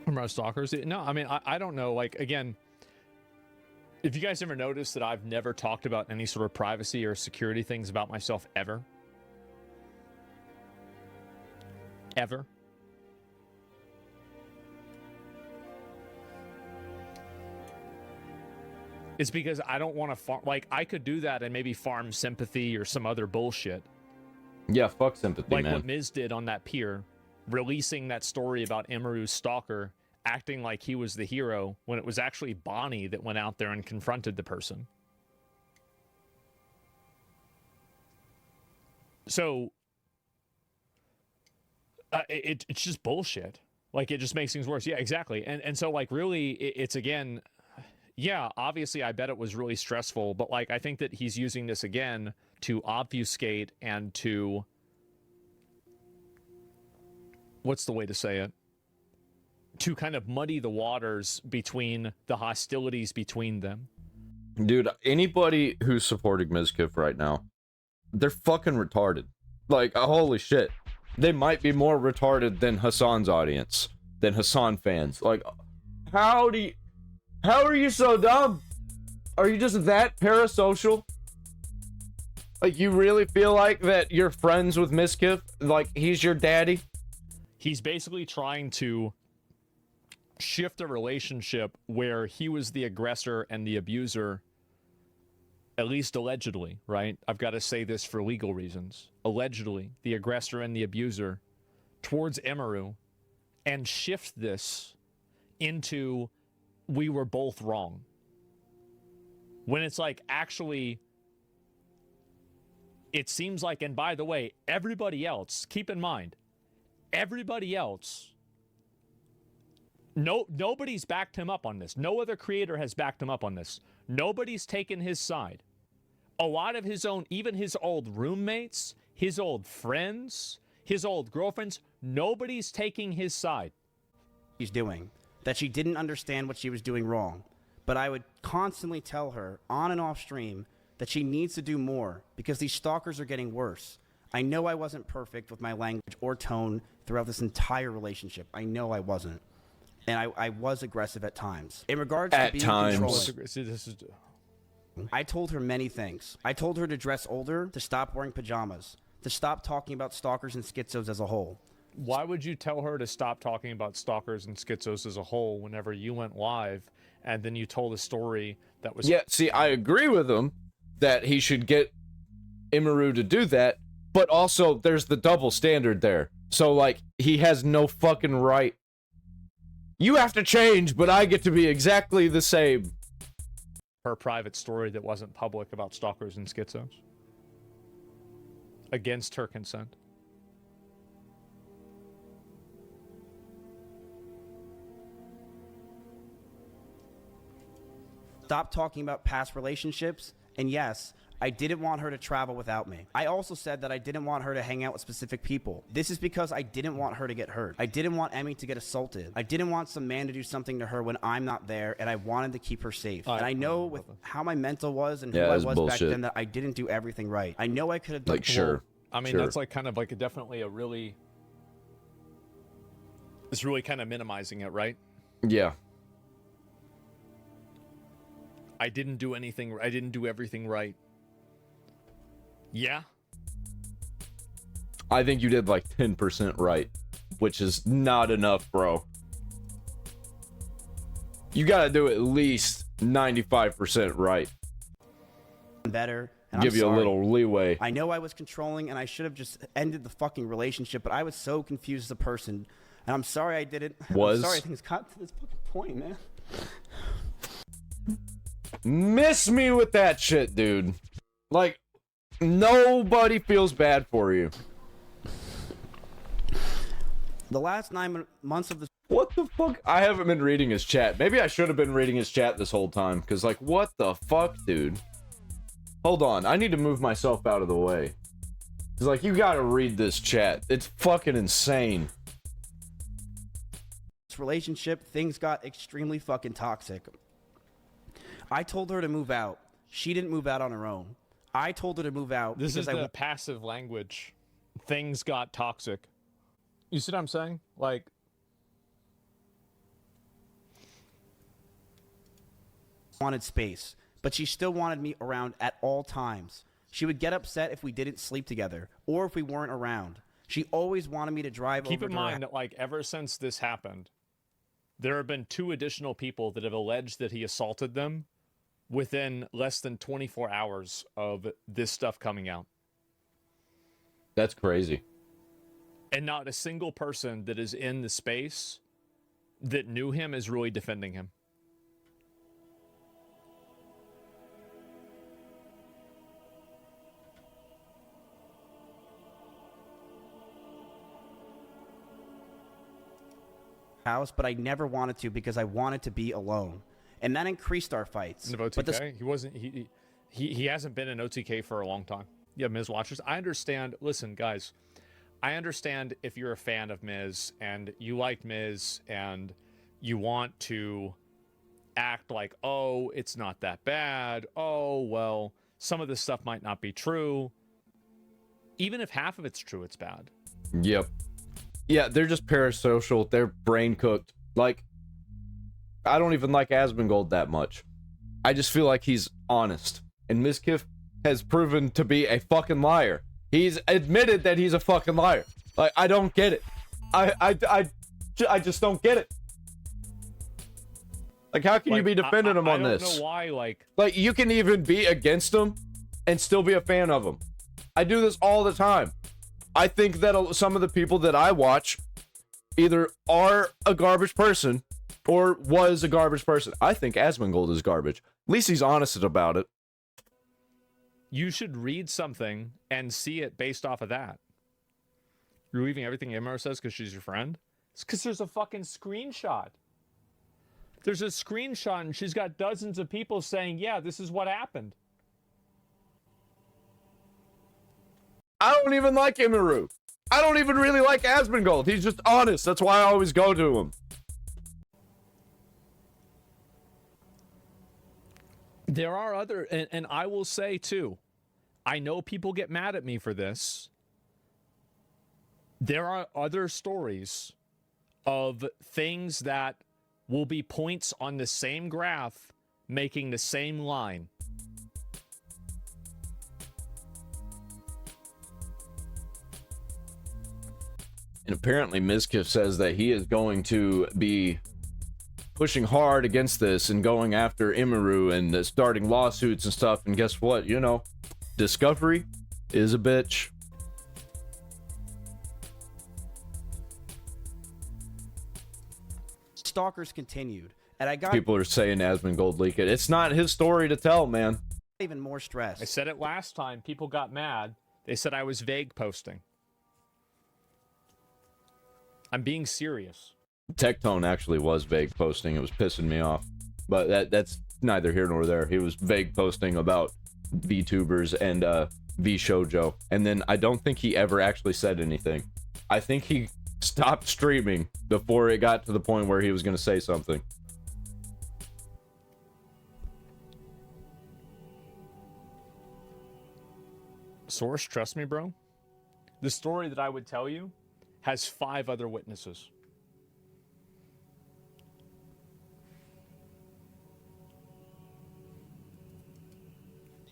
From stalkers? No, I mean, I don't know. Like, again, if you guys ever noticed that I've never talked about any sort of privacy or security things about myself ever. Ever. It's because I don't want to farm. Like, I could do that and maybe farm sympathy or some other bullshit. Yeah, fuck sympathy, like man. what Miz did on that pier, releasing that story about Emiru's stalker, acting like he was the hero when it was actually Bonnie that went out there and confronted the person. So it's just bullshit. Like, it just makes things worse. Yeah, exactly. And so, like, really, it's again, yeah, obviously I bet it was really stressful, but like, I think that he's using this again to obfuscate and to, what's the way to say it? To kind of muddy the waters between the hostilities between them. Dude, anybody who's supporting Mizkif right now, they're fucking retarded. Like, holy shit. They might be more retarded than Hassan's audience, than Hassan fans. Like, how are you so dumb? Are you just that parasocial? Like, you really feel like that you're friends with Mizkif? Like, he's your daddy? He's basically trying to shift a relationship where he was the aggressor and the abuser, at least allegedly, right? I've got to say this for legal reasons. Allegedly, the aggressor and the abuser towards Emiru, and shift this into we were both wrong. When it's like, actually, it seems like, and by the way, everybody else, keep in mind, everybody else, nobody's backed him up on this. No other creator has backed him up on this. Nobody's taken his side. A lot of his own, even his old roommates, his old friends, his old girlfriends, nobody's taking his side. She's doing, that she didn't understand what she was doing wrong. But I would constantly tell her, on and off stream, that she needs to do more because these stalkers are getting worse. I know I wasn't perfect with my language or tone throughout this entire relationship. I know I wasn't. And I was aggressive at times. In regards to being controlling, See, this is... I told her many things. I told her to dress older, to stop wearing pajamas, to stop talking about stalkers and schizos as a whole. Why would you tell her to stop talking about stalkers and schizos as a whole whenever you went live and then you told a story that was... Yeah, see, I agree with him that he should get Emiru to do that, but also there's the double standard there. So, like, he has no fucking right. You have to change, but I get to be exactly the same. Her private story that wasn't public about stalkers and schizos. Against her consent. stop talking about past relationships, and yes, I didn't want her to travel without me. I also said that I didn't want her to hang out with specific people. This is because I didn't want her to get hurt. I didn't want Emmy to get assaulted. I didn't want some man to do something to her when I'm not there, and I wanted to keep her safe. And I know with how my mental was and who I was back then that I didn't do everything right. I know I could have done Like, sure. I mean, that's like kind of like definitely a really... It's really kind of minimizing it, right? Yeah. I didn't do anything. I didn't do everything right. Yeah. I think you did like 10% right, which is not enough, bro. You gotta do at least 95% right. Better. And Give I'm you sorry. a little leeway. I know I was controlling, and I should have just ended the fucking relationship, but I was so confused as a person, and I'm sorry I did it. I'm sorry things got to this fucking point, man. Miss me with that shit, dude. Like, nobody feels bad for you. The last 9 months of this... What the fuck? I haven't been reading his chat. Maybe I should have been reading his chat this whole time. Because, like, what the fuck, dude? Hold on. I need to move myself out of the way. Because, like, you gotta read this chat. It's fucking insane. This relationship, things got extremely fucking toxic. I told her to move out. She didn't move out on her own. I told her to move out. This is the passive language. Things got toxic. You see what I'm saying? Like... wanted space, but she still wanted me around at all times. She would get upset if we didn't sleep together or if we weren't around. She always wanted me to drive over to her. Keep in mind that, like, ever since this happened, there have been 2 additional people that have alleged that he assaulted them within less than 24 hours of this stuff coming out. That's crazy. And not a single person that is in the space that knew him is really defending him. House, but I never wanted to because I wanted to be alone, and that increased our fights. In OTK, he wasn't. He hasn't been in OTK for a long time. Yeah, Miz watchers. I understand. Listen, guys, I understand if you're a fan of Miz and you like Miz and you want to act like, oh, it's not that bad. Oh, well, some of this stuff might not be true. Even if half of it's true, it's bad. Yep. Yeah, they're just parasocial. They're brain cooked. Like, I don't even like Asmongold that much. I just feel like he's honest. And Mizkif has proven to be a fucking liar. He's admitted that he's a fucking liar. Like, I don't get it. I just don't get it. Like, how can you be defending him on this? I don't know why, like, you can even be against him and still be a fan of him. I do this all the time. I think that some of the people that I watch either are a garbage person or was a garbage person. I think Asmongold is garbage. At least he's honest about it. You should read something and see it based off of that. You're leaving everything Emiru says because she's your friend? It's because there's a fucking screenshot. There's a screenshot and she's got dozens of people saying, yeah, this is what happened. I don't even like Emiru. I don't even really like Asmongold. He's just honest. That's why I always go to him. There are other, and I will say too, I know people get mad at me for this. There are other stories of things that will be points on the same graph making the same line. And apparently Mizkif says that he is going to be pushing hard against this and going after Emiru and starting lawsuits and stuff. And guess what? You know, Discovery is a bitch. Stalkers continued, and I got People are saying Asmongold leaked it. It's not his story to tell, man. even more stressed. I said it last time. People got mad. They said I was vague posting. I'm being serious. Tectone actually was vague posting. It was pissing me off. But that's neither here nor there. He was vague posting about VTubers and VShojo, and then I don't think he ever actually said anything. I think he stopped streaming before it got to the point where he was going to say something. Source, trust me, bro. The story that I would tell you has 5 other witnesses.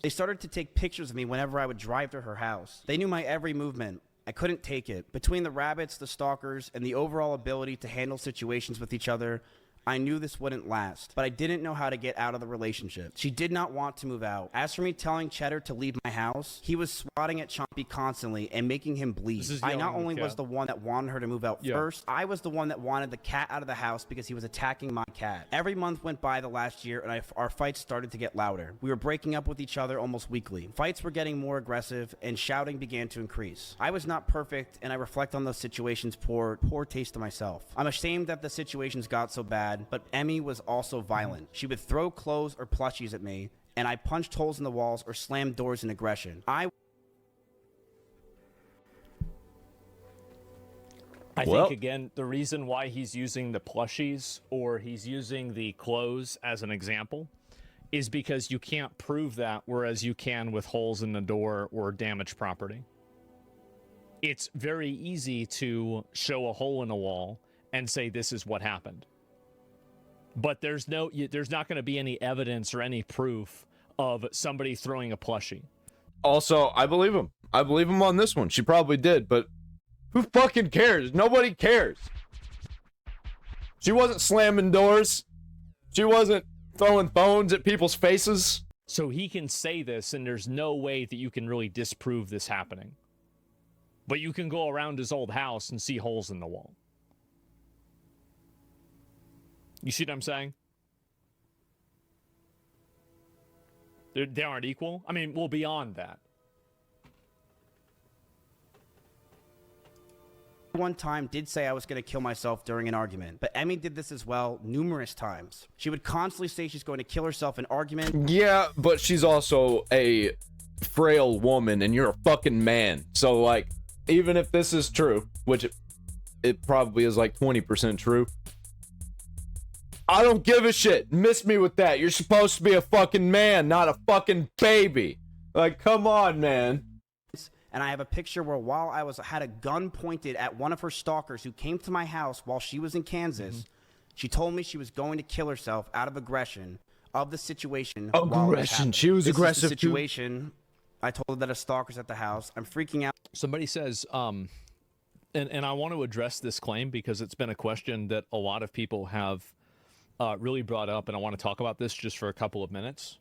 They started to take pictures of me whenever I would drive to her house. They knew my every movement. I couldn't take it. Between the rabbits, the stalkers, and the overall ability to handle situations with each other, I knew this wouldn't last, but I didn't know how to get out of the relationship. She did not want to move out. As for me telling Cheddar to leave my house, he was swatting at Chompy constantly and making him bleed. I not only was the one that wanted her to move out first, I was the one that wanted the cat out of the house because he was attacking my cat. Every month went by the last year and our fights started to get louder. We were breaking up with each other almost weekly. Fights were getting more aggressive and shouting began to increase. I was not perfect and I reflect on those situations poor taste to myself. I'm ashamed that the situations got so bad, but Emmy was also violent. She would throw clothes or plushies at me, and I punched holes in the walls or slammed doors in aggression. I think, again, the reason why he's using the plushies or he's using the clothes as an example is because you can't prove that, whereas you can with holes in the door or damaged property. It's very easy to show a hole in a wall and say this is what happened. But there's not going to be any evidence or any proof of somebody throwing a plushie. Also, I believe him. I believe him on this one. She probably did, but who fucking cares? Nobody cares. She wasn't slamming doors. She wasn't throwing phones at people's faces. So he can say this, and there's no way that you can really disprove this happening. But you can go around his old house and see holes in the wall. You see what I'm saying? They aren't equal. I mean, well, beyond that. one time did say I was going to kill myself during an argument, but Emmy did this as well numerous times. She would constantly say she's going to kill herself in argument. Yeah, but she's also a frail woman and you're a fucking man. So, like, even if this is true, which it probably is like 20% true, I don't give a shit. Miss me with that. You're supposed to be a fucking man, not a fucking baby. Like, come on, man. And I have a picture where while I had a gun pointed at one of her stalkers who came to my house while she was in Kansas, she told me she was going to kill herself out of aggression of the situation. Aggression. She was aggressive too. Situation. I told her that a stalker's at the house. I'm freaking out. Somebody says, and I want to address this claim because it's been a question that a lot of people have really brought up, and I want to talk about this just for a couple of minutes.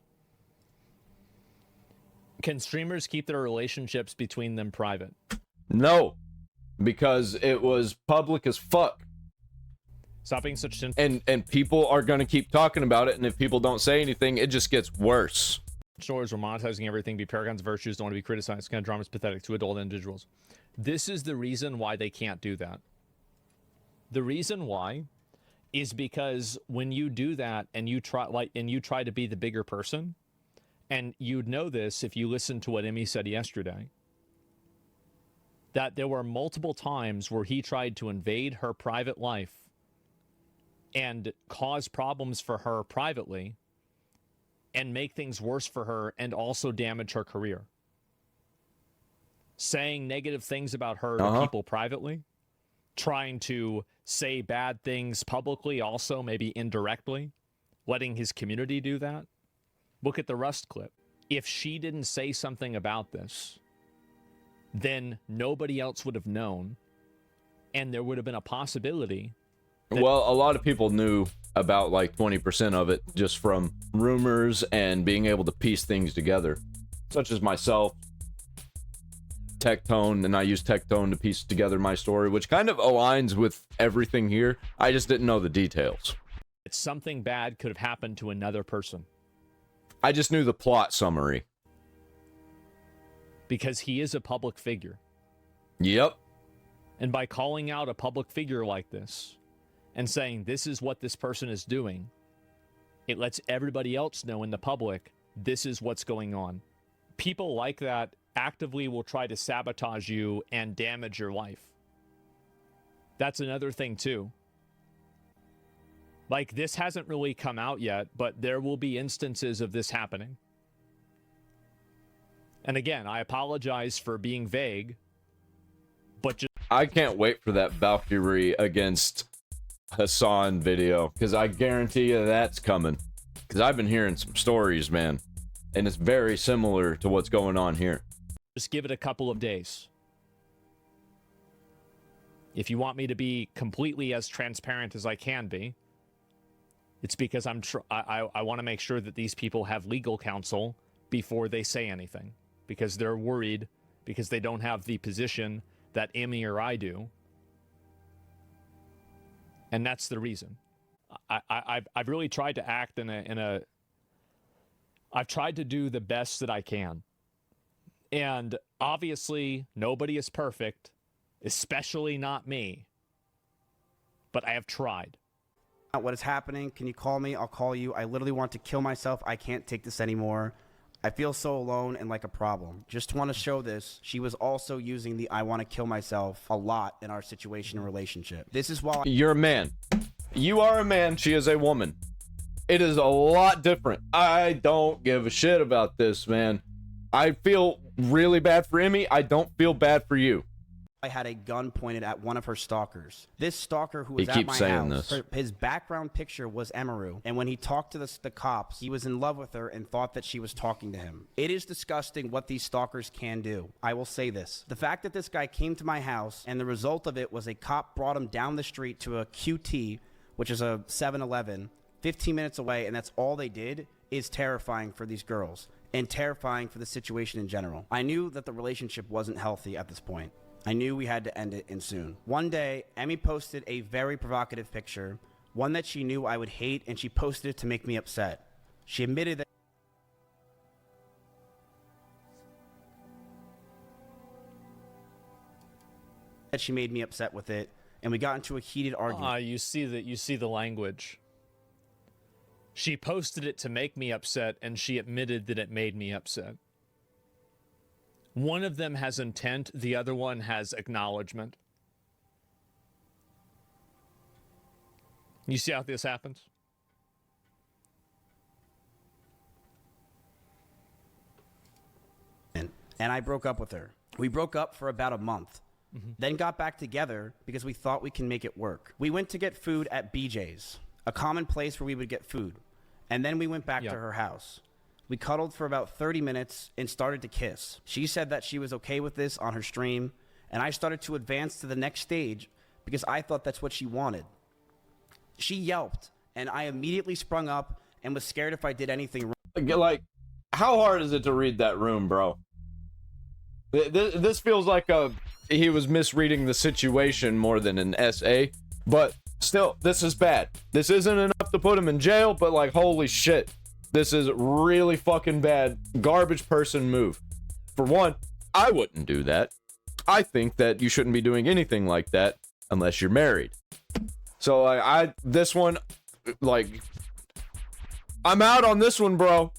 Can streamers keep their relationships between them private? No, because it was public as fuck. Stop being such and people are going to keep talking about it, and if people don't say anything, it just gets worse. Stories were monetizing everything, be paragons of virtues, don't want to be criticized, kind of drama is pathetic to adult individuals. This is the reason why they can't do that. The reason why is because when you do that and you try to be the bigger person, and you'd know this if you listened to what Emmy said yesterday, that there were multiple times where he tried to invade her private life and cause problems for her privately and make things worse for her and also damage her career. Saying negative things about her to people privately, trying to say bad things publicly also, maybe indirectly, letting his community do that. Look at the Rust clip. If she didn't say something about this, then nobody else would have known, and there would have been a possibility. Well, a lot of people knew about like 20% of it just from rumors and being able to piece things together, such as myself, Tectone, and I use Tectone to piece together my story, which kind of aligns with everything here. I just didn't know the details. Something bad could have happened to another person. I just knew the plot summary. Because he is a public figure. Yep. And by calling out a public figure like this and saying this is what this person is doing, It lets everybody else know in the public, this is what's going on. People like that actively will try to sabotage you and damage your life. That's another thing too. Like, this hasn't really come out yet, but there will be instances of this happening. And again, I apologize for being vague, but just... I can't wait for that Valkyrie against Hassan video, because I guarantee you that's coming. Because I've been hearing some stories, man, and it's very similar to what's going on here. Just give it a couple of days. If you want me to be completely as transparent as I can be, it's because I want to make sure that these people have legal counsel before they say anything, because they're worried, because they don't have the position that Emmy or I do. And that's the reason. I've really tried to act I've tried to do the best that I can. And obviously, nobody is perfect, especially not me. But I have tried. What is happening? Can you call me? I'll call you. I literally want to kill myself. I can't take this anymore. I feel so alone and like a problem. Just want to show this. She was also using the I want to kill myself a lot in our situation and relationship. This is why You're a man. You are a man. She is a woman. It is a lot different. I don't give a shit about this, man. I feel really bad for Emmy. I don't feel bad for you. I had a gun pointed at one of her stalkers. This stalker who was He at keeps my saying house, this. his background picture was Emiru. And when he talked to the cops, he was in love with her and thought that she was talking to him. It is disgusting what these stalkers can do. I will say this. The fact that this guy came to my house and the result of it was a cop brought him down the street to a QT, which is a 7-Eleven, 15 minutes away, and that's all they did, is terrifying for these girls and terrifying for the situation in general. I knew that the relationship wasn't healthy at this point. I knew we had to end it, and soon. One day, Emmy posted a very provocative picture, one that she knew I would hate, and she posted it to make me upset. She admitted that she made me upset with it, and we got into a heated argument. You see the language. She posted it to make me upset, and she admitted that it made me upset. One of them has intent, the other one has acknowledgement. You see how this happens? And I broke up with her. We broke up for about a month. Then got back together because we thought we can make it work. We went to get food at BJ's, a common place where we would get food. And then we went back to her house. We cuddled for about 30 minutes and started to kiss. She said that she was okay with this on her stream, and I started to advance to the next stage because I thought that's what she wanted. She yelped, and I immediately sprung up and was scared if I did anything wrong. Like, how hard is it to read that room, bro? This feels like he was misreading the situation more than an essay, but still, this is bad. This isn't enough to put him in jail, but like, holy shit. This is really fucking bad. Garbage person move. For one, I wouldn't do that. I think that you shouldn't be doing anything like that unless you're married. So this one, like, I'm out on this one, bro.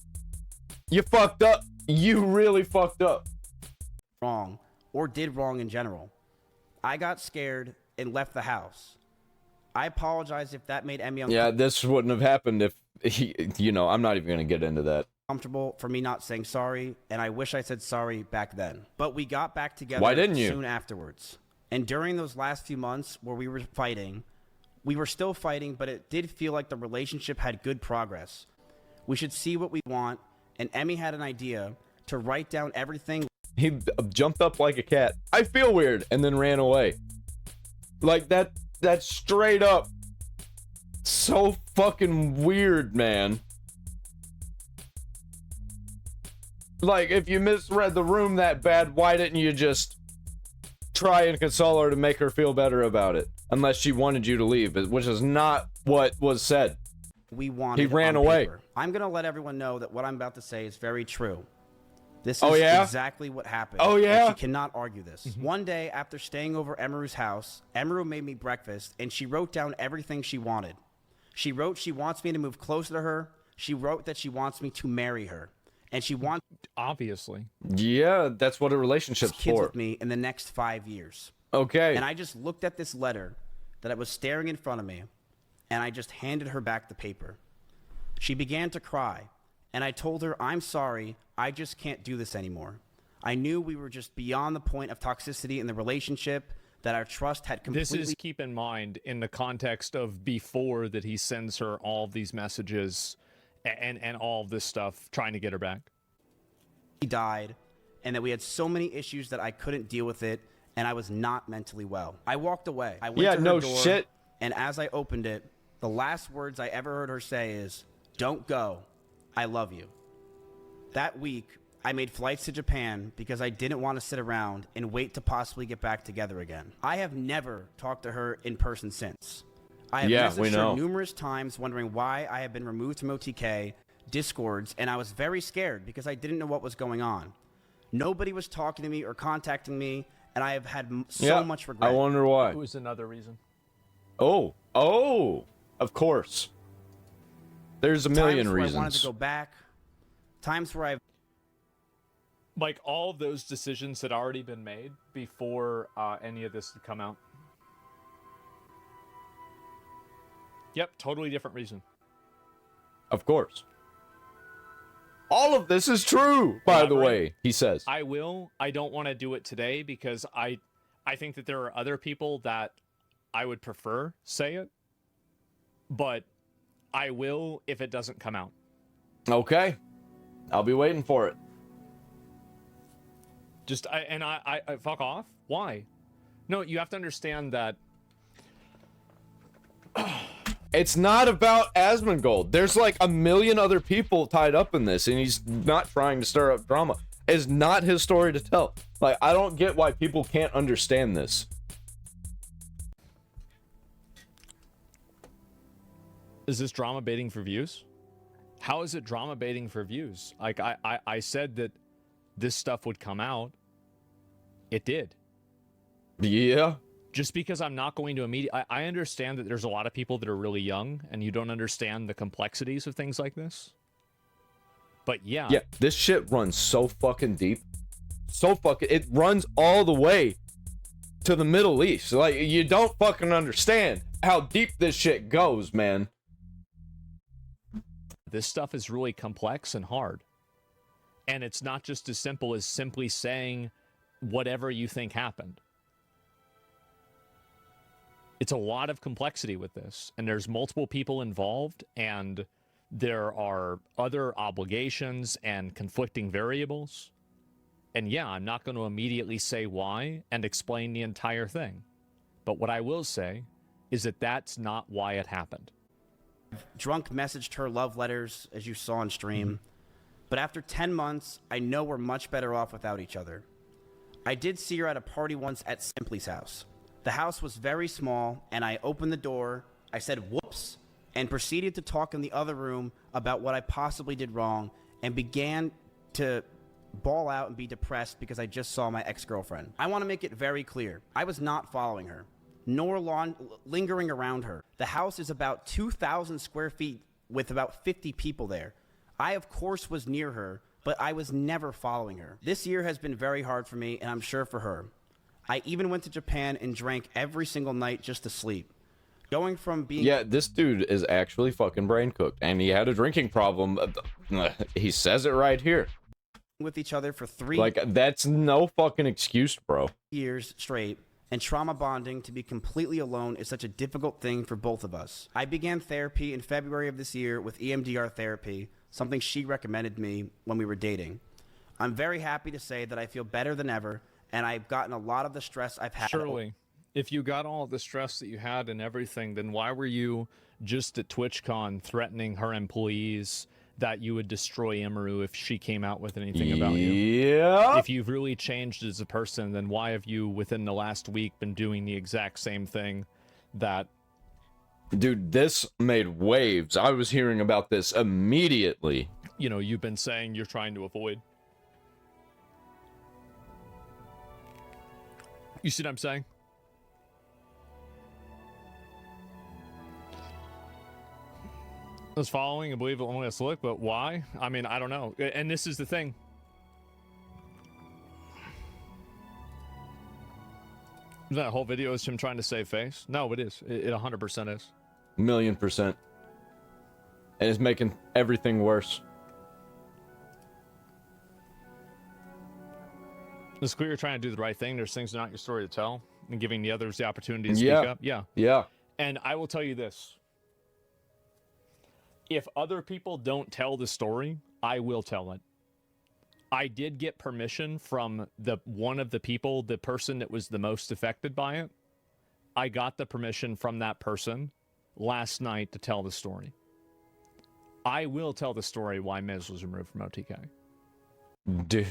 You fucked up. You really fucked up. Wrong, or did wrong in general. I got scared and left the house. I apologize if that made Emmy Yeah, this wouldn't have happened if he, I'm not even gonna get into that. Uncomfortable for me not saying sorry, and I wish I said sorry back then. But we got back together. Why didn't you? Soon afterwards. And during those last few months where we were fighting, we were still fighting, but it did feel like the relationship had good progress. We should see what we want, and Emmy had an idea to write down everything. He jumped up like a cat. I feel weird, and then ran away. Like that's straight up so fucking weird, man. Like, if you misread the room that bad, why didn't you just try and console her to make her feel better about it? Unless she wanted you to leave, which is not what was said. We wanted. He ran on away. paper. I'm gonna let everyone know that what I'm about to say is very true. This is exactly what happened. Oh, yeah? And she cannot argue this. One day, after staying over Emiru's house, Emiru made me breakfast, and she wrote down everything she wanted. She wrote she wants me to move closer to her, She wrote that she wants me to marry her, and she wants Obviously. Yeah, that's what a relationship's kids for. with me in the next 5 years. Okay. And I just looked at this letter that I was staring in front of me, and I just handed her back the paper. She began to cry, and I told her, I'm sorry, I just can't do this anymore. I knew we were just beyond the point of toxicity in the relationship, that our trust had completely... This is, keep in mind, in the context of before that he sends her all of these messages and all of this stuff, trying to get her back. died, and that we had so many issues that I couldn't deal with it, and I was not mentally well. I walked away. I went Yeah, to her no door, shit. and as I opened it, the last words I ever heard her say is, "Don't go. I love you." That week, I made flights to Japan because I didn't want to sit around and wait to possibly get back together again. I have never talked to her in person since. I have Yeah, messaged we her know. numerous times wondering why I have been removed from OTK, Discords, and I was very scared because I didn't know what was going on. Nobody was talking to me or contacting me, and I have had so much regret. I wonder why. It was another reason. Oh, of course. There's a million times where reasons. I wanted to go back. Times where I've Like, all of those decisions had already been made before any of this had come out. Yep, totally different reason. Of course. All of this is true, by the Elaborate. way, he says. I don't want to do it today because I think that there are other people that I would prefer say it, but I will if it doesn't come out. Okay. I'll be waiting for it. I fuck off. Why? No, you have to understand that. It's not about Asmongold. There's like a million other people tied up in this, and he's not trying to stir up drama. It's not his story to tell. Like, I don't get why people can't understand this. Is this drama baiting for views? How is it drama baiting for views? Like, I said that this stuff would come out. It did. Yeah. Just because I'm not going to immediately... I understand that there's a lot of people that are really young and you don't understand the complexities of things like this. But yeah. Yeah, this shit runs so fucking deep. It runs all the way to the Middle East. Like, you don't fucking understand how deep this shit goes, man. This stuff is really complex and hard. And it's not just as simple as simply saying whatever you think happened. It's a lot of complexity with this, and there's multiple people involved, and there are other obligations and conflicting variables. And yeah, I'm not going to immediately say why and explain the entire thing. But what I will say is that that's not why it happened. drunk messaged her love letters, as you saw on stream. But after 10 months, I know we're much better off without each other. I did see her at a party once at Simply's house. The house was very small, and I opened the door, I said whoops, and proceeded to talk in the other room about what I possibly did wrong, and began to bawl out and be depressed because I just saw my ex-girlfriend. I want to make it very clear. I was not following her, nor lingering around her. The house is about 2,000 square feet with about 50 people there. I, of course, was near her, but I was never following her. This year has been very hard for me, and I'm sure for her. I even went to Japan and drank every single night just to sleep. Going from being... Yeah, this dude is actually fucking brain cooked, and he had a drinking problem. He says it right here. with each other for 3 Like, that's no fucking excuse, bro. years straight, and trauma bonding to be completely alone is such a difficult thing for both of us. I began therapy in February of this year with EMDR therapy, something she recommended me when we were dating. I'm very happy to say that I feel better than ever, and I've gotten a lot of the stress I've had. Surely, if you got all the stress that you had and everything, then why were you just at TwitchCon threatening her employees that you would destroy Emiru if she came out with anything about you? Yeah. If you've really changed as a person, then why have you, within the last week, been doing the exact same thing that... Dude, this made waves. I was hearing about this immediately. You know, you've been saying you're trying to avoid. You see what I'm saying? was following and believe it only a slick, but why? I mean, I don't know. And this is the thing. That whole video is him trying to save face? No, it is. It 100% is. 1,000,000%. And it's making everything worse. It's clear you're trying to do the right thing. There's things not your story to tell, and giving the others the opportunity to speak up. Yeah. Yeah. And I will tell you this. If other people don't tell the story, I will tell it. I did get permission from one of the people, the person that was the most affected by it. I got the permission from that person last night to tell the story. I will tell the story why Miz was removed from OTK. Dude.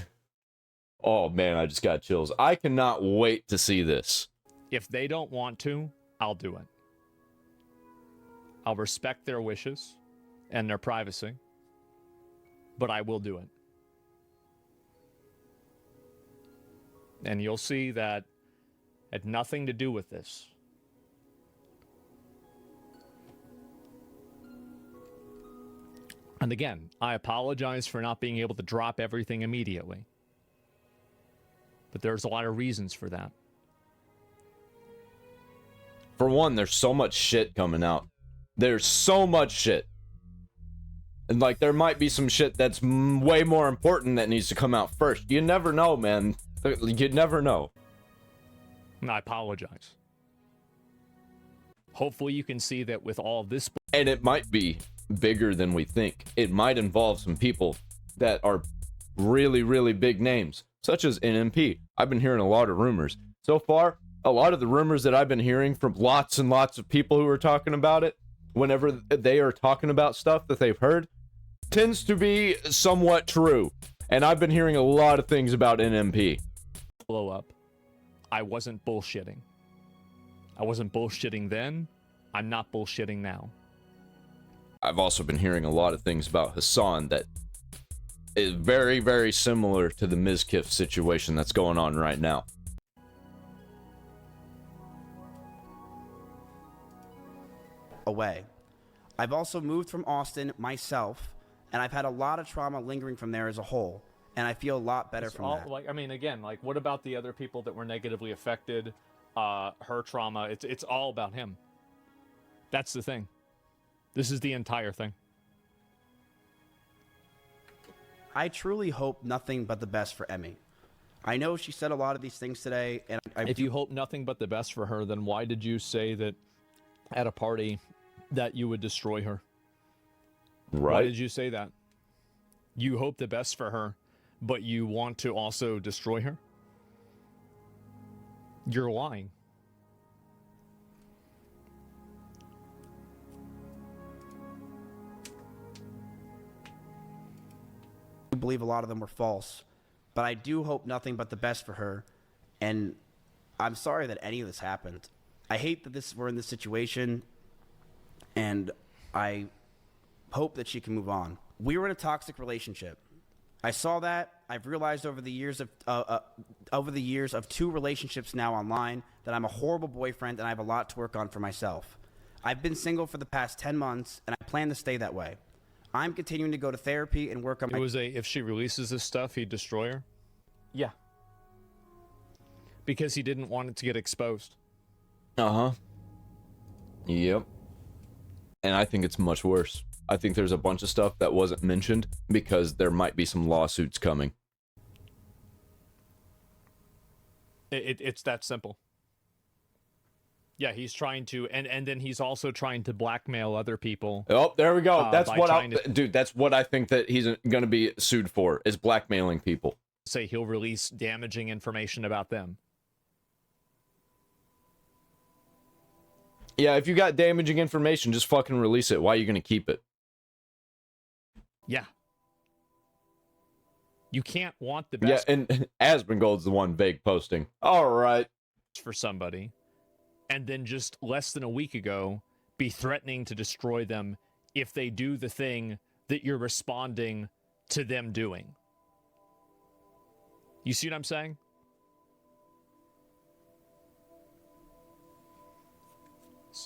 Oh man, I just got chills. I cannot wait to see this. If they don't want to, I'll do it. I'll respect their wishes and their privacy, but I will do it. And you'll see that it had nothing to do with this. And again, I apologize for not being able to drop everything immediately. But there's a lot of reasons for that. For one, there's so much shit coming out. There's so much shit. And like, there might be some shit that's way more important that needs to come out first. You never know, man. You never know. And I apologize. Hopefully you can see that with all of this. And it might be bigger than we think. It might involve some people that are really, really big names, such as NMP. I've been hearing a lot of rumors. So far, a lot of the rumors that I've been hearing from lots and lots of people who are talking about it, whenever they are talking about stuff that they've heard, tends to be somewhat true. And I've been hearing a lot of things about NMP. Blow up. I wasn't bullshitting. I wasn't bullshitting then. I'm not bullshitting now. I've also been hearing a lot of things about Hassan that is very, very similar to the Mizkif situation that's going on right now. Away. I've also moved from Austin myself, and I've had a lot of trauma lingering from there as a whole, and I feel a lot better from that. Like, I mean, again, like, what about the other people that were negatively affected? Her trauma. It's all about him. That's the thing. This is the entire thing. I truly hope nothing but the best for Emmy. I know she said a lot of these things today, and if you hope nothing but the best for her, then why did you say that at a party that you would destroy her? Right. Why did you say that? You hope the best for her, but you want to also destroy her? You're lying. I believe a lot of them were false, but I do hope nothing but the best for her, and I'm sorry that any of this happened. I hate that we're in this situation, and I hope that she can move on. We were in a toxic relationship. I saw that. I've realized over the years of 2 relationships now online that I'm a horrible boyfriend and I have a lot to work on for myself. I've been single for the past 10 months, and I plan to stay that way. I'm continuing to go to therapy and work on my... If she releases this stuff, he'd destroy her? Yeah. Because he didn't want it to get exposed. Uh-huh. Yep. And I think it's much worse. I think there's a bunch of stuff that wasn't mentioned because there might be some lawsuits coming. It's that simple. Yeah, he's trying to, and then he's also trying to blackmail other people. Oh, there we go. That's what dude, that's what I think that he's going to be sued for, is blackmailing people. Say he'll release damaging information about them. Yeah, if you got damaging information, just fucking release it. Why are you going to keep it? Yeah. You can't want the best. Yeah, and Asmongold's the one vague posting. All right. For somebody, and then just less than a week ago, be threatening to destroy them if they do the thing that you're responding to them doing. You see what I'm saying?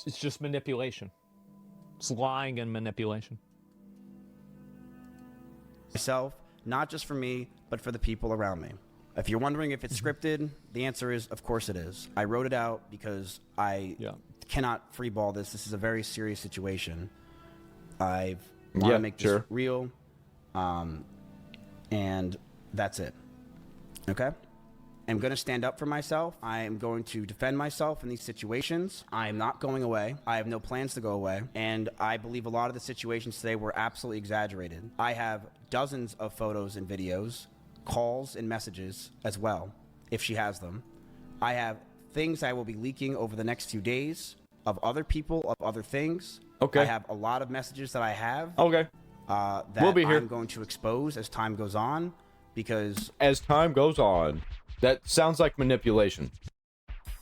It's just manipulation. It's lying and manipulation. myself, not just for me, but for the people around me. If you're wondering if it's scripted, the answer is, of course it is. I wrote it out because I cannot freeball this. This is a very serious situation. I want to make this real, and that's it. Okay? I'm going to stand up for myself. I am going to defend myself in these situations. I am not going away. I have no plans to go away. And I believe a lot of the situations today were absolutely exaggerated. I have dozens of photos and videos, calls and messages as well, if she has them. I have things I will be leaking over the next few days of other people, of other things. Okay. I have a lot of messages that I have. Okay. That we'll be here. I'm going to expose as time goes on, because... As time goes on. That sounds like manipulation.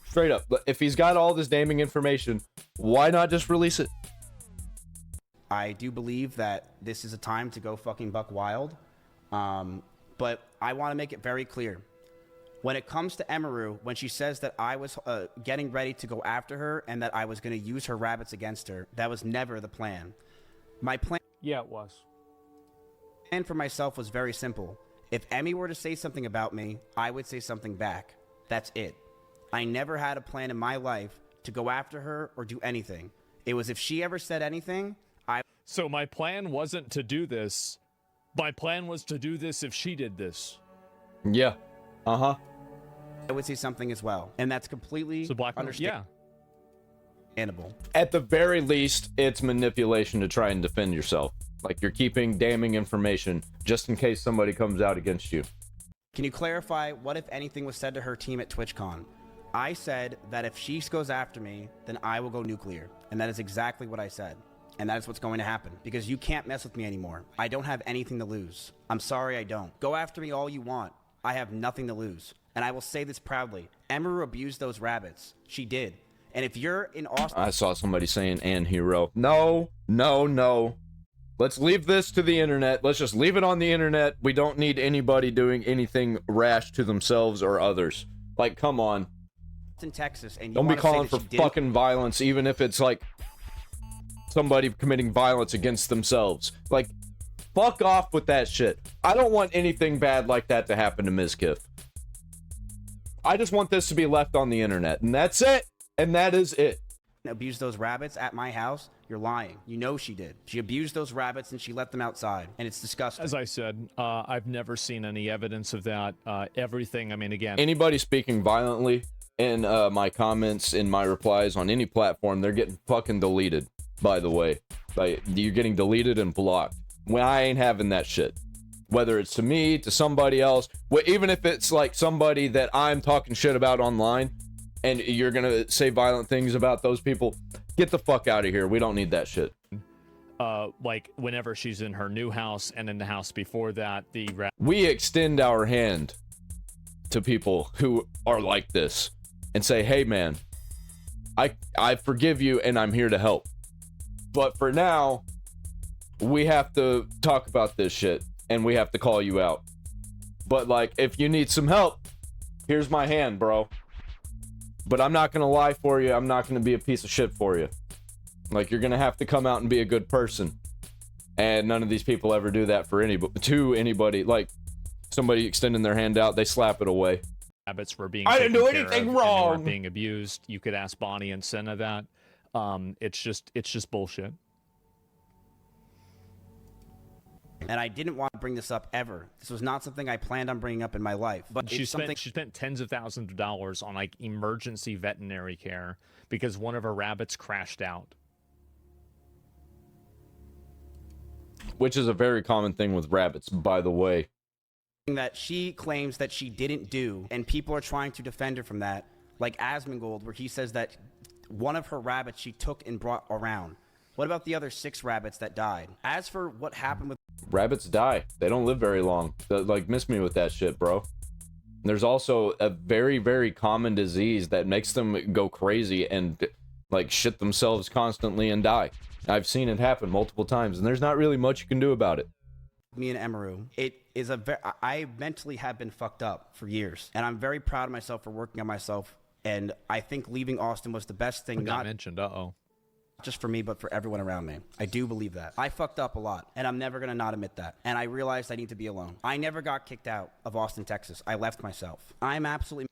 Straight up. If he's got all this damning information, why not just release it? I do believe that this is a time to go fucking buck wild. But I want to make it very clear. When it comes to Emiru, when she says that I was getting ready to go after her and that I was going to use her rabbits against her, that was never the plan. My plan... Yeah, it was. And for myself was very simple. If Emmy were to say something about me, I would say something back. That's it. I never had a plan in my life to go after her or do anything. It was if she ever said anything, So my plan wasn't to do this. My plan was to do this if she did this. Yeah. Uh-huh. I would say something as well. And that's completely understandable. At the very least, it's manipulation to try and defend yourself. Like, you're keeping damning information just in case somebody comes out against you. Can you clarify what, if anything, was said to her team at TwitchCon? I said that if she goes after me, then I will go nuclear. And that is exactly what I said. And that is what's going to happen. Because you can't mess with me anymore. I don't have anything to lose. I'm sorry I don't. Go after me all you want. I have nothing to lose. And I will say this proudly. Emiru abused those rabbits. She did. And if you're in Austin... I saw somebody saying, and hero. No, no, no. Let's leave this to the internet. Let's just leave it on the internet. We don't need anybody doing anything rash to themselves or others. Like, come on. In Texas, and you don't be calling for fucking violence, even if it's like somebody committing violence against themselves. Like, fuck off with that shit. I don't want anything bad like that to happen to Mizkif. I just want this to be left on the internet, and that's it. And that is it. Abused those rabbits at my house, you're lying. You know she did. She abused those rabbits and she let them outside, and it's disgusting. As I said, I've never seen any evidence of that. Everything, I mean, again... Anybody speaking violently in my comments, in my replies on any platform, they're getting fucking deleted, by the way. Like, you're getting deleted and blocked. When I ain't having that shit. Whether it's to me, to somebody else, even if it's like somebody that I'm talking shit about online, and you're gonna say violent things about those people, get the fuck out of here. We don't need that shit. Like, whenever she's in her new house and in the house before that, we extend our hand to people who are like this and say, hey man, I forgive you and I'm here to help. But for now, we have to talk about this shit and we have to call you out. But like, if you need some help, here's my hand, bro. But I'm not gonna lie for you. I'm not gonna be a piece of shit for you. Like, you're gonna have to come out and be a good person. And none of these people ever do that for anybody. Like, somebody extending their hand out, they slap it away. Rabbits were being I didn't do anything wrong. They weren't being abused. You could ask Bonnie and Senna that. It's just bullshit. And I didn't want to bring this up ever. This was not something I planned on bringing up in my life. But she spent tens of thousands of dollars on like emergency veterinary care because one of her rabbits crashed out. Which is a very common thing with rabbits, by the way. That she claims that she didn't do, and people are trying to defend her from that. Like Asmongold, where he says that one of her rabbits she took and brought around. What about the other 6 rabbits that died? As for what happened with... Rabbits die. They don't live very long. Like, miss me with that shit, bro. There's also a very, very common disease that makes them go crazy and, like, shit themselves constantly and die. I've seen it happen multiple times, and there's not really much you can do about it. Me and Emiru, it is I mentally have been fucked up for years, and I'm very proud of myself for working on myself, and I think leaving Austin was the best thing. Not mentioned, uh-oh. just for me, but for everyone around me. I do believe that. I fucked up a lot, and I'm never gonna not admit that. And I realized I need to be alone. I never got kicked out of Austin, Texas. I left myself. I'm absolutely...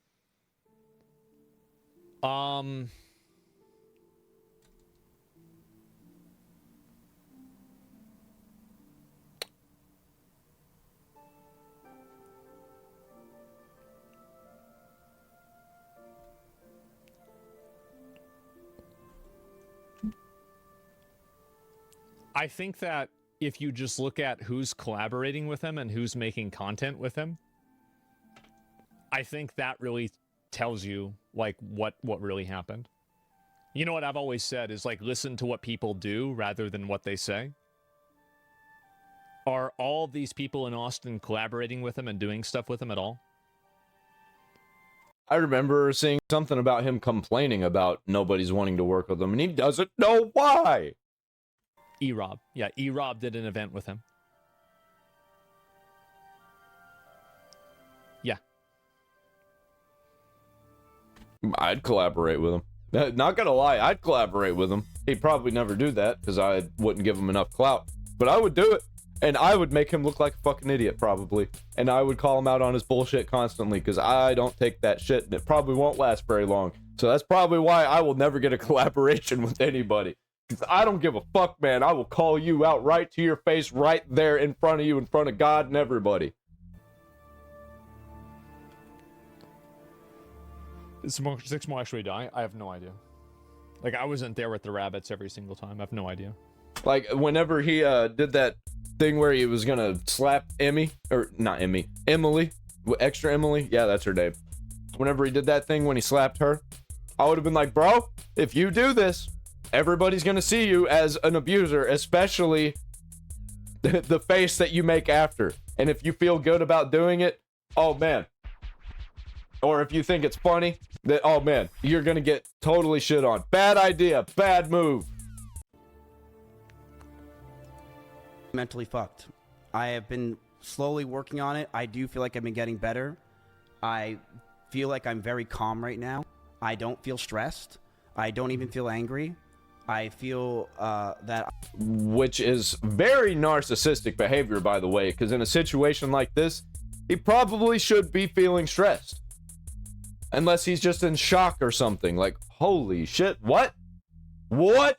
I think that if you just look at who's collaborating with him and who's making content with him, I think that really tells you like what really happened. You know what I've always said is like listen to what people do rather than what they say. Are all these people in Austin collaborating with him and doing stuff with him at all? I remember seeing something about him complaining about nobody's wanting to work with him, and he doesn't know why. E-Rob. Yeah, E-Rob did an event with him. Yeah. I'd collaborate with him. Not gonna lie, I'd collaborate with him. He'd probably never do that, because I wouldn't give him enough clout. But I would do it. And I would make him look like a fucking idiot, probably. And I would call him out on his bullshit constantly, because I don't take that shit, and it probably won't last very long. So that's probably why I will never get a collaboration with anybody. Because I don't give a fuck, man. I will call you out right to your face, right there in front of you, in front of God and everybody. Did Six Mo actually die? I have no idea. Like, I wasn't there with the rabbits every single time. I have no idea. Like, whenever he did that thing where he was gonna slap Emmy, or not Emmy, Emily, extra Emily, yeah, that's her name. Whenever he did that thing when he slapped her, I would have been like, bro, if you do this, everybody's gonna see you as an abuser, especially the face that you make after. And if you feel good about doing it, oh man. Or if you think it's funny, that, oh man, you're gonna get totally shit on. Bad idea, bad move. Mentally fucked. I have been slowly working on it. I do feel like I've been getting better. I feel like I'm very calm right now. I don't feel stressed. I don't even feel angry. I feel that... Which is very narcissistic behavior, by the way, because in a situation like this, he probably should be feeling stressed. Unless he's just in shock or something. Like, holy shit, what? What?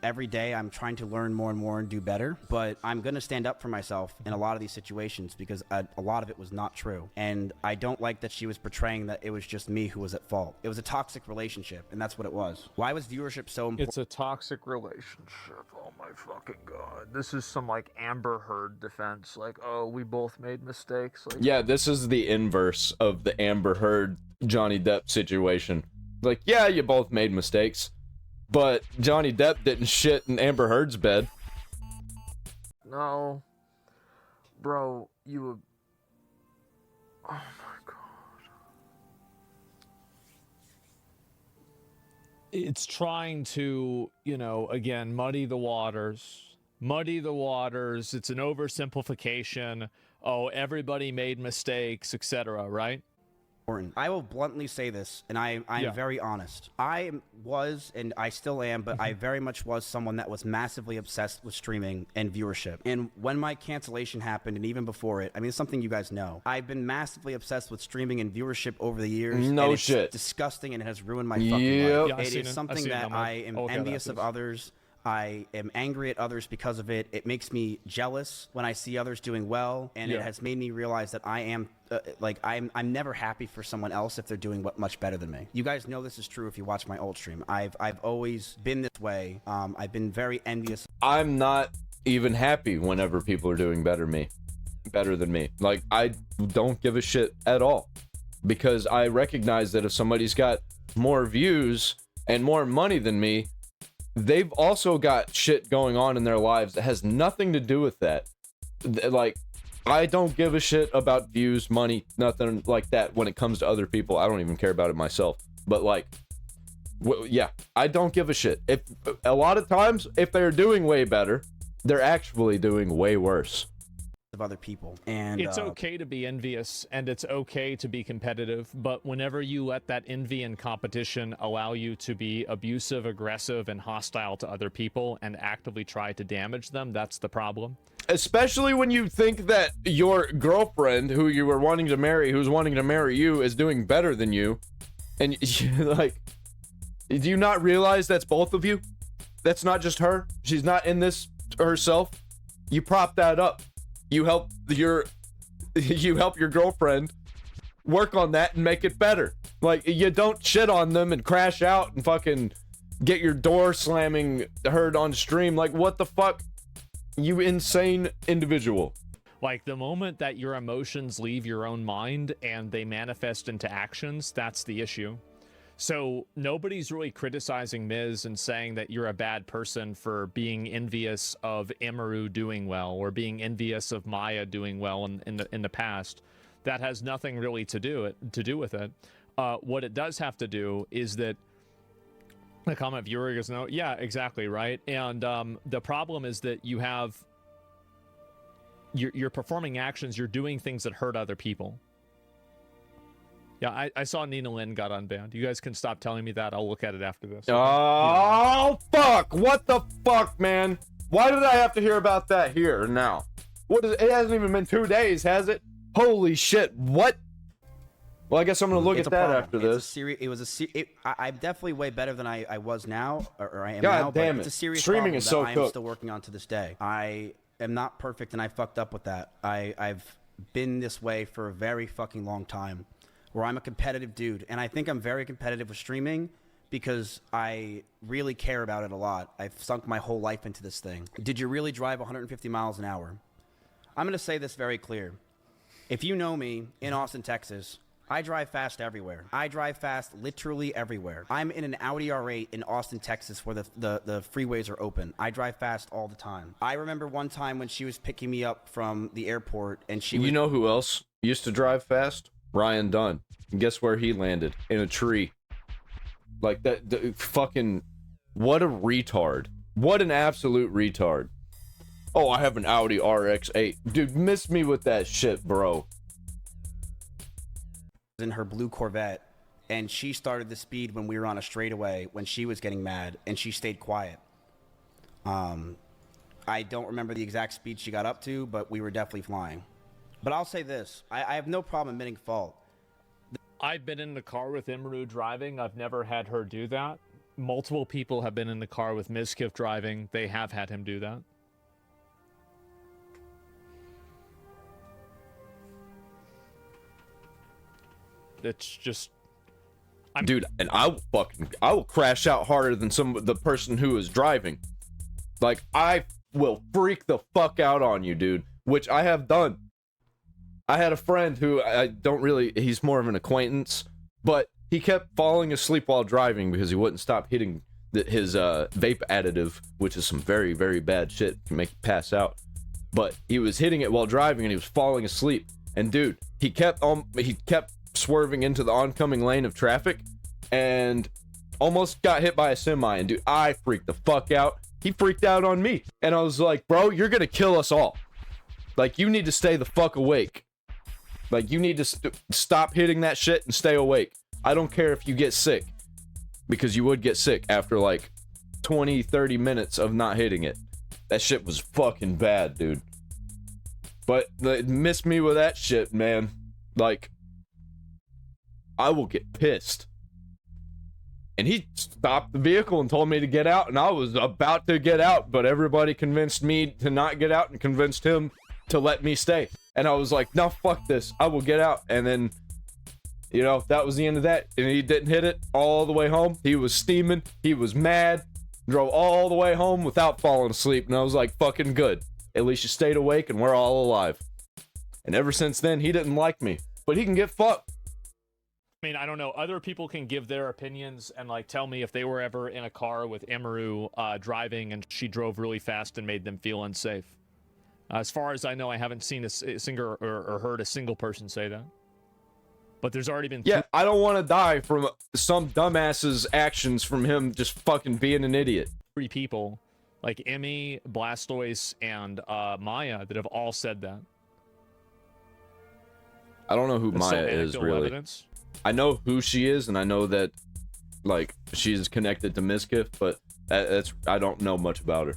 Every day I'm trying to learn more and more and do better, but I'm going to stand up for myself in a lot of these situations because a lot of it was not true. And I don't like that she was portraying that it was just me who was at fault. It was a toxic relationship, and that's what it was. Why was viewership so important? It's a toxic relationship. Oh my fucking god. This is some like Amber Heard defense. Like, oh, we both made mistakes. Like, yeah, this is the inverse of the Amber Heard Johnny Depp situation. Like, yeah, you both made mistakes. But Johnny Depp didn't shit in Amber Heard's bed. no. Bro, you would... Oh my god. It's trying to, you know, again, muddy the waters. Muddy the waters. It's an oversimplification. Oh, everybody made mistakes, etc., right? I will bluntly say this, and I'm Yeah. very honest. I was, and I still am, but I very much was someone that was massively obsessed with streaming and viewership. And when my cancellation happened, and even before it, I mean, it's something you guys know. I've been massively obsessed with streaming and viewership over the years. No and it's shit. disgusting, and it has ruined my fucking Yep. life. Yeah, I've It seen is it. I've something seen it that on my- I am Okay, envious of that's- others. I am angry at others because of it. It makes me jealous when I see others doing well, and it Yeah. has made me realize that I am I'm never happy for someone else if they're doing much better than me. You guys know this is true if you watch my old stream. I've always been this way. I've been very envious. I'm not even happy whenever people are doing better than me. Like, I don't give a shit at all. Because I recognize that if somebody's got more views and more money than me, they've also got shit going on in their lives that has nothing to do with that. Like, I don't give a shit about views, money, nothing like that when it comes to other people. I don't even care about it myself. But like, yeah, I don't give a shit. If a lot of times, if they're doing way better, they're actually doing way worse. of other people. And it's okay to be envious and it's okay to be competitive, but whenever you let that envy and competition allow you to be abusive, aggressive, and hostile to other people and actively try to damage them, that's the problem. Especially when you think that your girlfriend, who you were wanting to marry, who's wanting to marry you, is doing better than you. And you're like, do you not realize that's both of you? That's not just her. She's not in this herself. You prop that up. You help your girlfriend work on that and make it better. Like, you don't shit on them and crash out and fucking get your door slamming heard on stream. Like, what the fuck? You insane individual. Like, the moment that your emotions leave your own mind and they manifest into actions, that's the issue. So nobody's really criticizing Miz and saying that you're a bad person for being envious of Emiru doing well or being envious of Maya doing well in the past. That has nothing really to do with it. What it does have to do is that the comment viewer goes, no, yeah, exactly, right. And the problem is that you're performing actions, you're doing things that hurt other people. Yeah, I saw Nina Lynn got unbanned. You guys can stop telling me that. I'll look at it after this. Oh, fuck. What the fuck, man? Why did I have to hear about that here now? It hasn't even been 2 days, has it? Holy shit. What? Well, I guess I'm going to look at that after this. I'm definitely way better than I was now, or I am God now, damn but it. it's a serious Streaming problem is so that I'm cooked. still working on to this day. I am not perfect, and I fucked up with that. I've been this way for a very fucking long time, where I'm a competitive dude, and I think I'm very competitive with streaming because I really care about it a lot. I've sunk my whole life into this thing. Did you really drive 150 miles an hour? I'm going to say this very clear. If you know me in Austin, Texas, I drive fast everywhere. I drive fast literally everywhere. I'm in an Audi R8 in Austin, Texas, where the freeways are open. I drive fast all the time. I remember one time when she was picking me up from the airport, and she You know who else used to drive fast? Ryan Dunn. And guess where he landed? In a tree. Like, that fucking... What a retard. What an absolute retard. Oh, I have an Audi RX-8. Dude, miss me with that shit, bro. in her blue Corvette, and she started the speed when we were on a straightaway when she was getting mad, and she stayed quiet. I don't remember the exact speed she got up to, but we were definitely flying. But I'll say this, I have no problem admitting fault. I've been in the car with Emiru driving. I've never had her do that. Multiple people have been in the car with Mizkif driving. They have had him do that. It's just... Dude, and I will crash out harder than the person who is driving. Like, I will freak the fuck out on you, dude, which I have done. I had a friend who he's more of an acquaintance, but he kept falling asleep while driving because he wouldn't stop hitting his vape additive, which is some very, very bad shit, can make you pass out. But he was hitting it while driving and he was falling asleep. And dude, he kept swerving into the oncoming lane of traffic and almost got hit by a semi. And dude, I freaked the fuck out. He freaked out on me. And I was like, bro, you're gonna kill us all. Like, you need to stay the fuck awake. Like, you need to stop hitting that shit and stay awake. I don't care if you get sick. Because you would get sick after like 20, 30 minutes of not hitting it. That shit was fucking bad, dude. But miss me with that shit, man. Like, I will get pissed. And he stopped the vehicle and told me to get out, and I was about to get out, but everybody convinced me to not get out and convinced him to let me stay. And I was like, no, fuck this. I will get out. And then, you know, that was the end of that. And he didn't hit it all the way home. He was steaming. He was mad. Drove all the way home without falling asleep. And I was like, fucking good. At least you stayed awake and we're all alive. And ever since then, he didn't like me. But he can get fucked. I mean, I don't know. Other people can give their opinions and like tell me if they were ever in a car with Emiru driving and she drove really fast and made them feel unsafe. As far as I know, I haven't seen a single or heard a single person say that. But there's already been... Yeah, I don't want to die from some dumbass's actions from him just fucking being an idiot. 3 people, like Emmy, Blastoise, and Maya, that have all said that. I don't know who That's still Maya is anecdotal really. evidence. I know who she is, and I know that like she's connected to Mizkif, but that's I don't know much about her.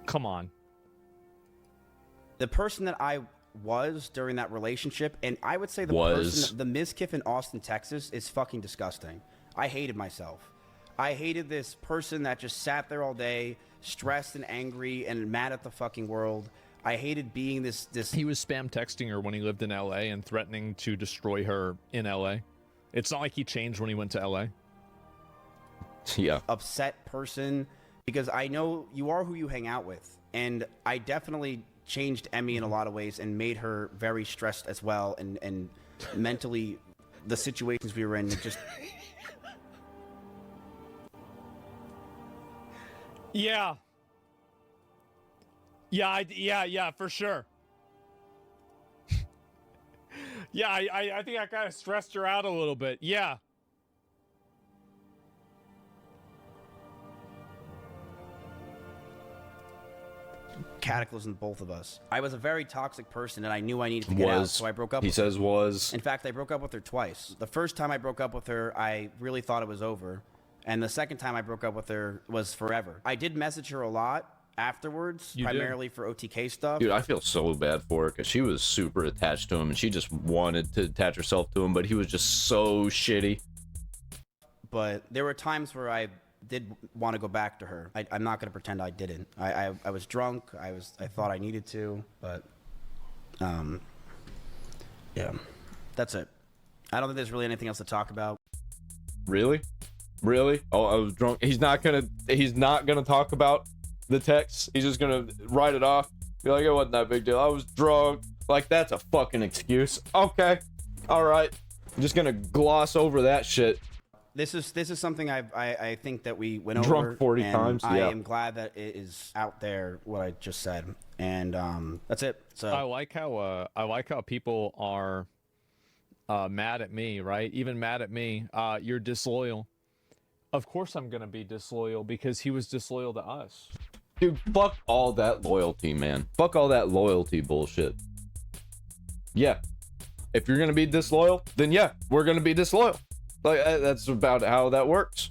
Come on. The person that I was during that relationship, and I would say the Mizkif in Austin, Texas, is fucking disgusting. I hated myself. I hated this person that just sat there all day, stressed and angry and mad at the fucking world. I hated being this. He was spam texting her when he lived in LA and threatening to destroy her in LA. It's not like he changed when he went to LA. Yeah. Upset person, because I know you are who you hang out with, and I definitely changed Emmy in a lot of ways and made her very stressed as well, and mentally the situations we were in just. Yeah. Yeah, for sure. Yeah, I think I kind of stressed her out a little bit. Yeah. Cataclysm, both of us. I was a very toxic person, and I knew I needed to get out, so I broke up with her. He says was. In fact, I broke up with her twice. The first time I broke up with her, I really thought it was over. And the second time I broke up with her was forever. I did message her a lot afterwards, primarily for OTK stuff. Dude, I feel so bad for her because she was super attached to him and she just wanted to attach herself to him, but he was just so shitty. But there were times where I did want to go back to her. I'm not going to pretend I didn't. I was drunk. I thought I needed to, but yeah, that's it. I don't think there's really anything else to talk about. Really? Oh, I was drunk. He's not gonna talk about the text. He's just gonna write it off. Be like, it wasn't that big deal. I was drunk. Like, that's a fucking excuse. Okay. All right. I'm just gonna gloss over that shit. This is something I think that we went over. Drunk 40 times. I yeah. am glad that it is out there, what I just said, and that's it. So I like how people are mad at me, right? Even mad at me. You're disloyal. Of course I'm gonna be disloyal because he was disloyal to us. Dude, fuck all that loyalty, man. Fuck all that loyalty bullshit. Yeah. If you're gonna be disloyal, then yeah, we're gonna be disloyal. Like, that's about how that works.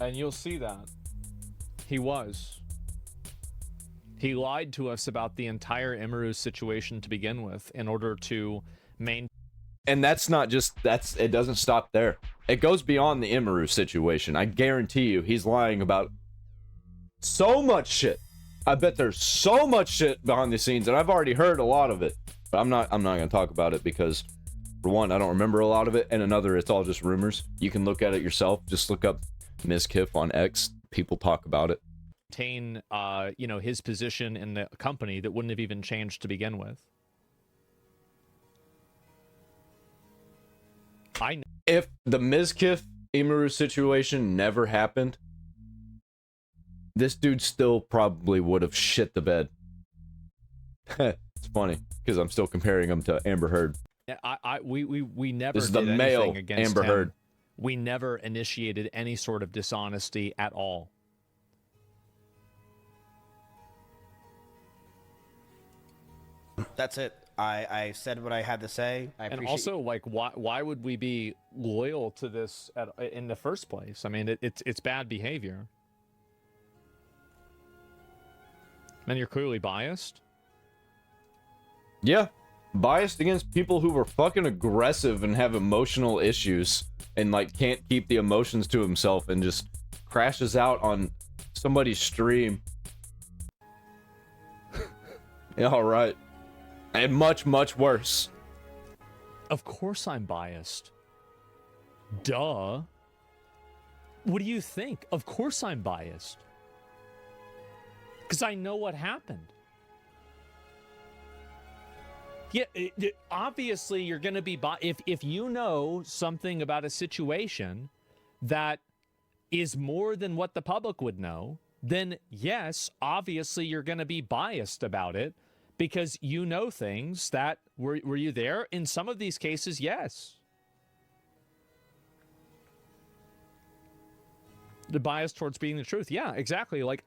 And you'll see that. He was. He lied to us about the entire Emiru situation to begin with in order to maintain. And that's not just, it doesn't stop there. It goes beyond the Emiru situation. I guarantee you, he's lying about so much shit. I bet there's so much shit behind the scenes, and I've already heard a lot of it. But I'm not gonna talk about it because, for one, I don't remember a lot of it, and another, it's all just rumors. You can look at it yourself. Just look up Mizkif on X. People talk about it. His position in the company that wouldn't have even changed to begin with. If the Mizkif Emiru situation never happened, this dude still probably would have shit the bed. It's funny because I'm still comparing him to Amber Heard. We never. This is the did male anything against Amber him. Heard. We never initiated any sort of dishonesty at all. that's it. I said what I had to say. And also, like, why would we be loyal to this in the first place? I mean, it's bad behavior. And you're clearly biased. Yeah, biased against people who were fucking aggressive and have emotional issues and like can't keep the emotions to himself and just crashes out on somebody's stream. Yeah, all right. And much, much worse. Of course I'm biased. Duh. What do you think? Of course I'm biased. Because I know what happened. Yeah, obviously you're going to be if you know something about a situation that is more than what the public would know, then yes, obviously you're going to be biased about it because you know things that were you there? In some of these cases, yes. The bias towards being the truth. Yeah, exactly. Like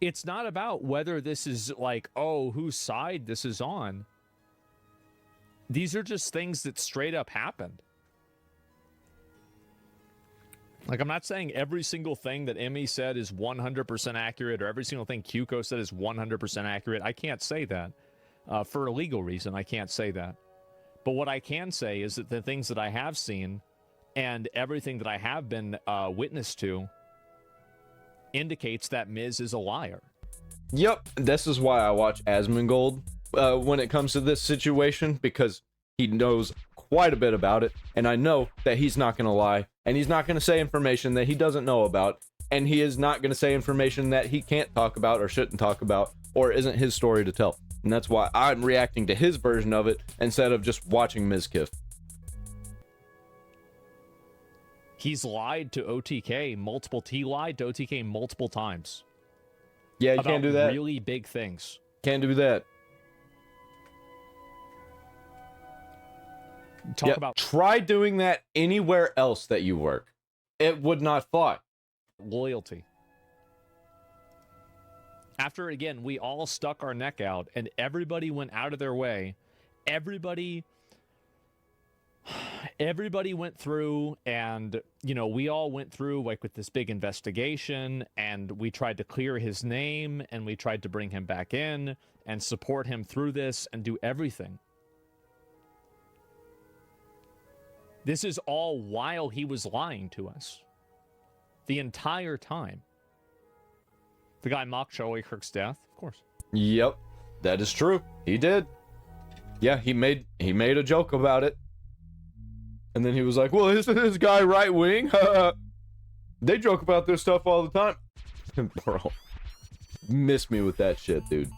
It's not about whether this is like, oh, whose side this is on. These are just things that straight up happened. Like, I'm not saying every single thing that Emmy said is 100% accurate, or every single thing Kyuko said is 100% accurate. I can't say that. For a legal reason, I can't say that. But what I can say is that the things that I have seen and everything that I have been witness to indicates that Miz is a liar. Yep, this is why I watch Asmongold when it comes to this situation, because he knows quite a bit about it, and I know that he's not going to lie, and he's not going to say information that he doesn't know about, and he is not going to say information that he can't talk about or shouldn't talk about or isn't his story to tell. And that's why I'm reacting to his version of it instead of just watching Mizkif. He's lied to OTK multiple. He lied to OTK multiple times. Yeah, you about can't do that. Really big things. Can't do that. Talk about Try doing that anywhere else that you work. It would not fly. loyalty. After, again, we all stuck our neck out and everybody went out of their way. Everybody went through, and, you know, we all went through, like, with this big investigation, and we tried to clear his name, and we tried to bring him back in and support him through this and do everything. This is all while he was lying to us. The entire time. The guy mocked Charlie Kirk's death, of course. Yep, that is true. He did. Yeah, he made a joke about it. And then he was like, well, isn't this guy right wing? They joke about this stuff all the time. Bro, miss me with that shit, dude.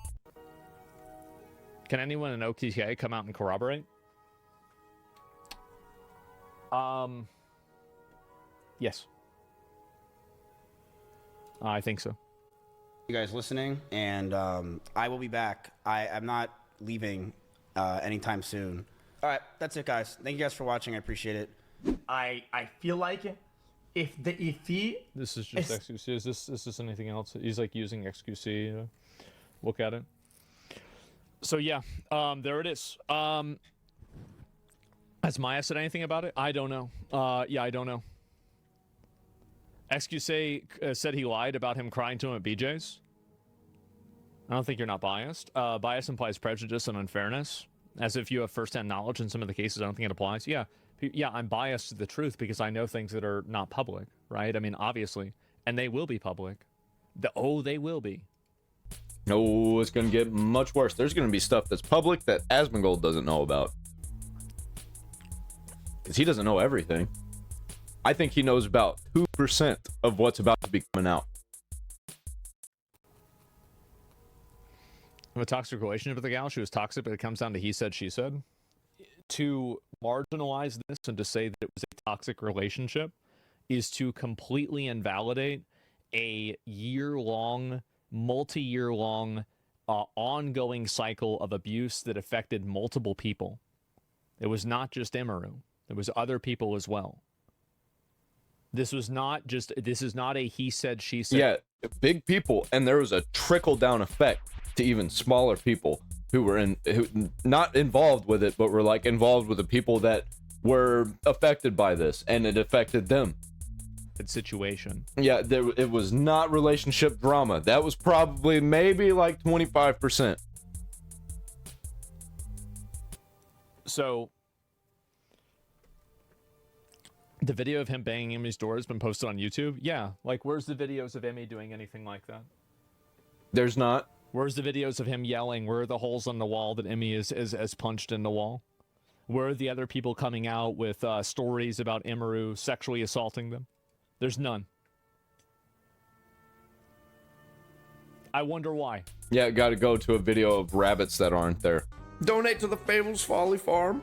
Can anyone in OTK come out and corroborate? Yes. I think so. You guys listening, and I will be back. I'm not leaving anytime soon. All right, that's it, guys. Thank you guys for watching. I appreciate it. I feel like if he This is just XQC. Is this anything else? He's like using XQC to look at it. So yeah, there it is. Has Maya said anything about it? I don't know. Yeah, I don't know. XQC said he lied about him crying to him at BJ's. I don't think you're not biased. Bias implies prejudice and unfairness. As if you have firsthand knowledge in some of the cases. I don't think it applies. Yeah, I'm biased to the truth because I know things that are not public, right? I mean, obviously. And they will be public. They will be. No, it's going to get much worse. There's going to be stuff that's public that Asmongold doesn't know about. Because he doesn't know everything. I think he knows about 2% of what's about to be coming out. A toxic relationship with the gal. She was toxic, but it comes down to he said, she said. To marginalize this and to say that it was a toxic relationship is to completely invalidate a year-long, multi-year-long, ongoing cycle of abuse that affected multiple people. It was not just Emiru. There was other people as well. This is not a he said, she said. Yeah, big people, and there was a trickle-down effect to even smaller people who were not involved with it, but were like involved with the people that were affected by this, and it affected them. Situation. Yeah, it was not relationship drama. That was probably maybe like 25%. So the video of him banging Emmy's door has been posted on YouTube. Yeah, like where's the videos of Emmy doing anything like that? There's not. Where's the videos of him yelling? Where are the holes on the wall that Emmy is punched in the wall? Where are the other people coming out with stories about Emiru sexually assaulting them? There's none. I wonder why. Yeah, gotta go to a video of rabbits that aren't there. Donate to the Fables Folly Farm.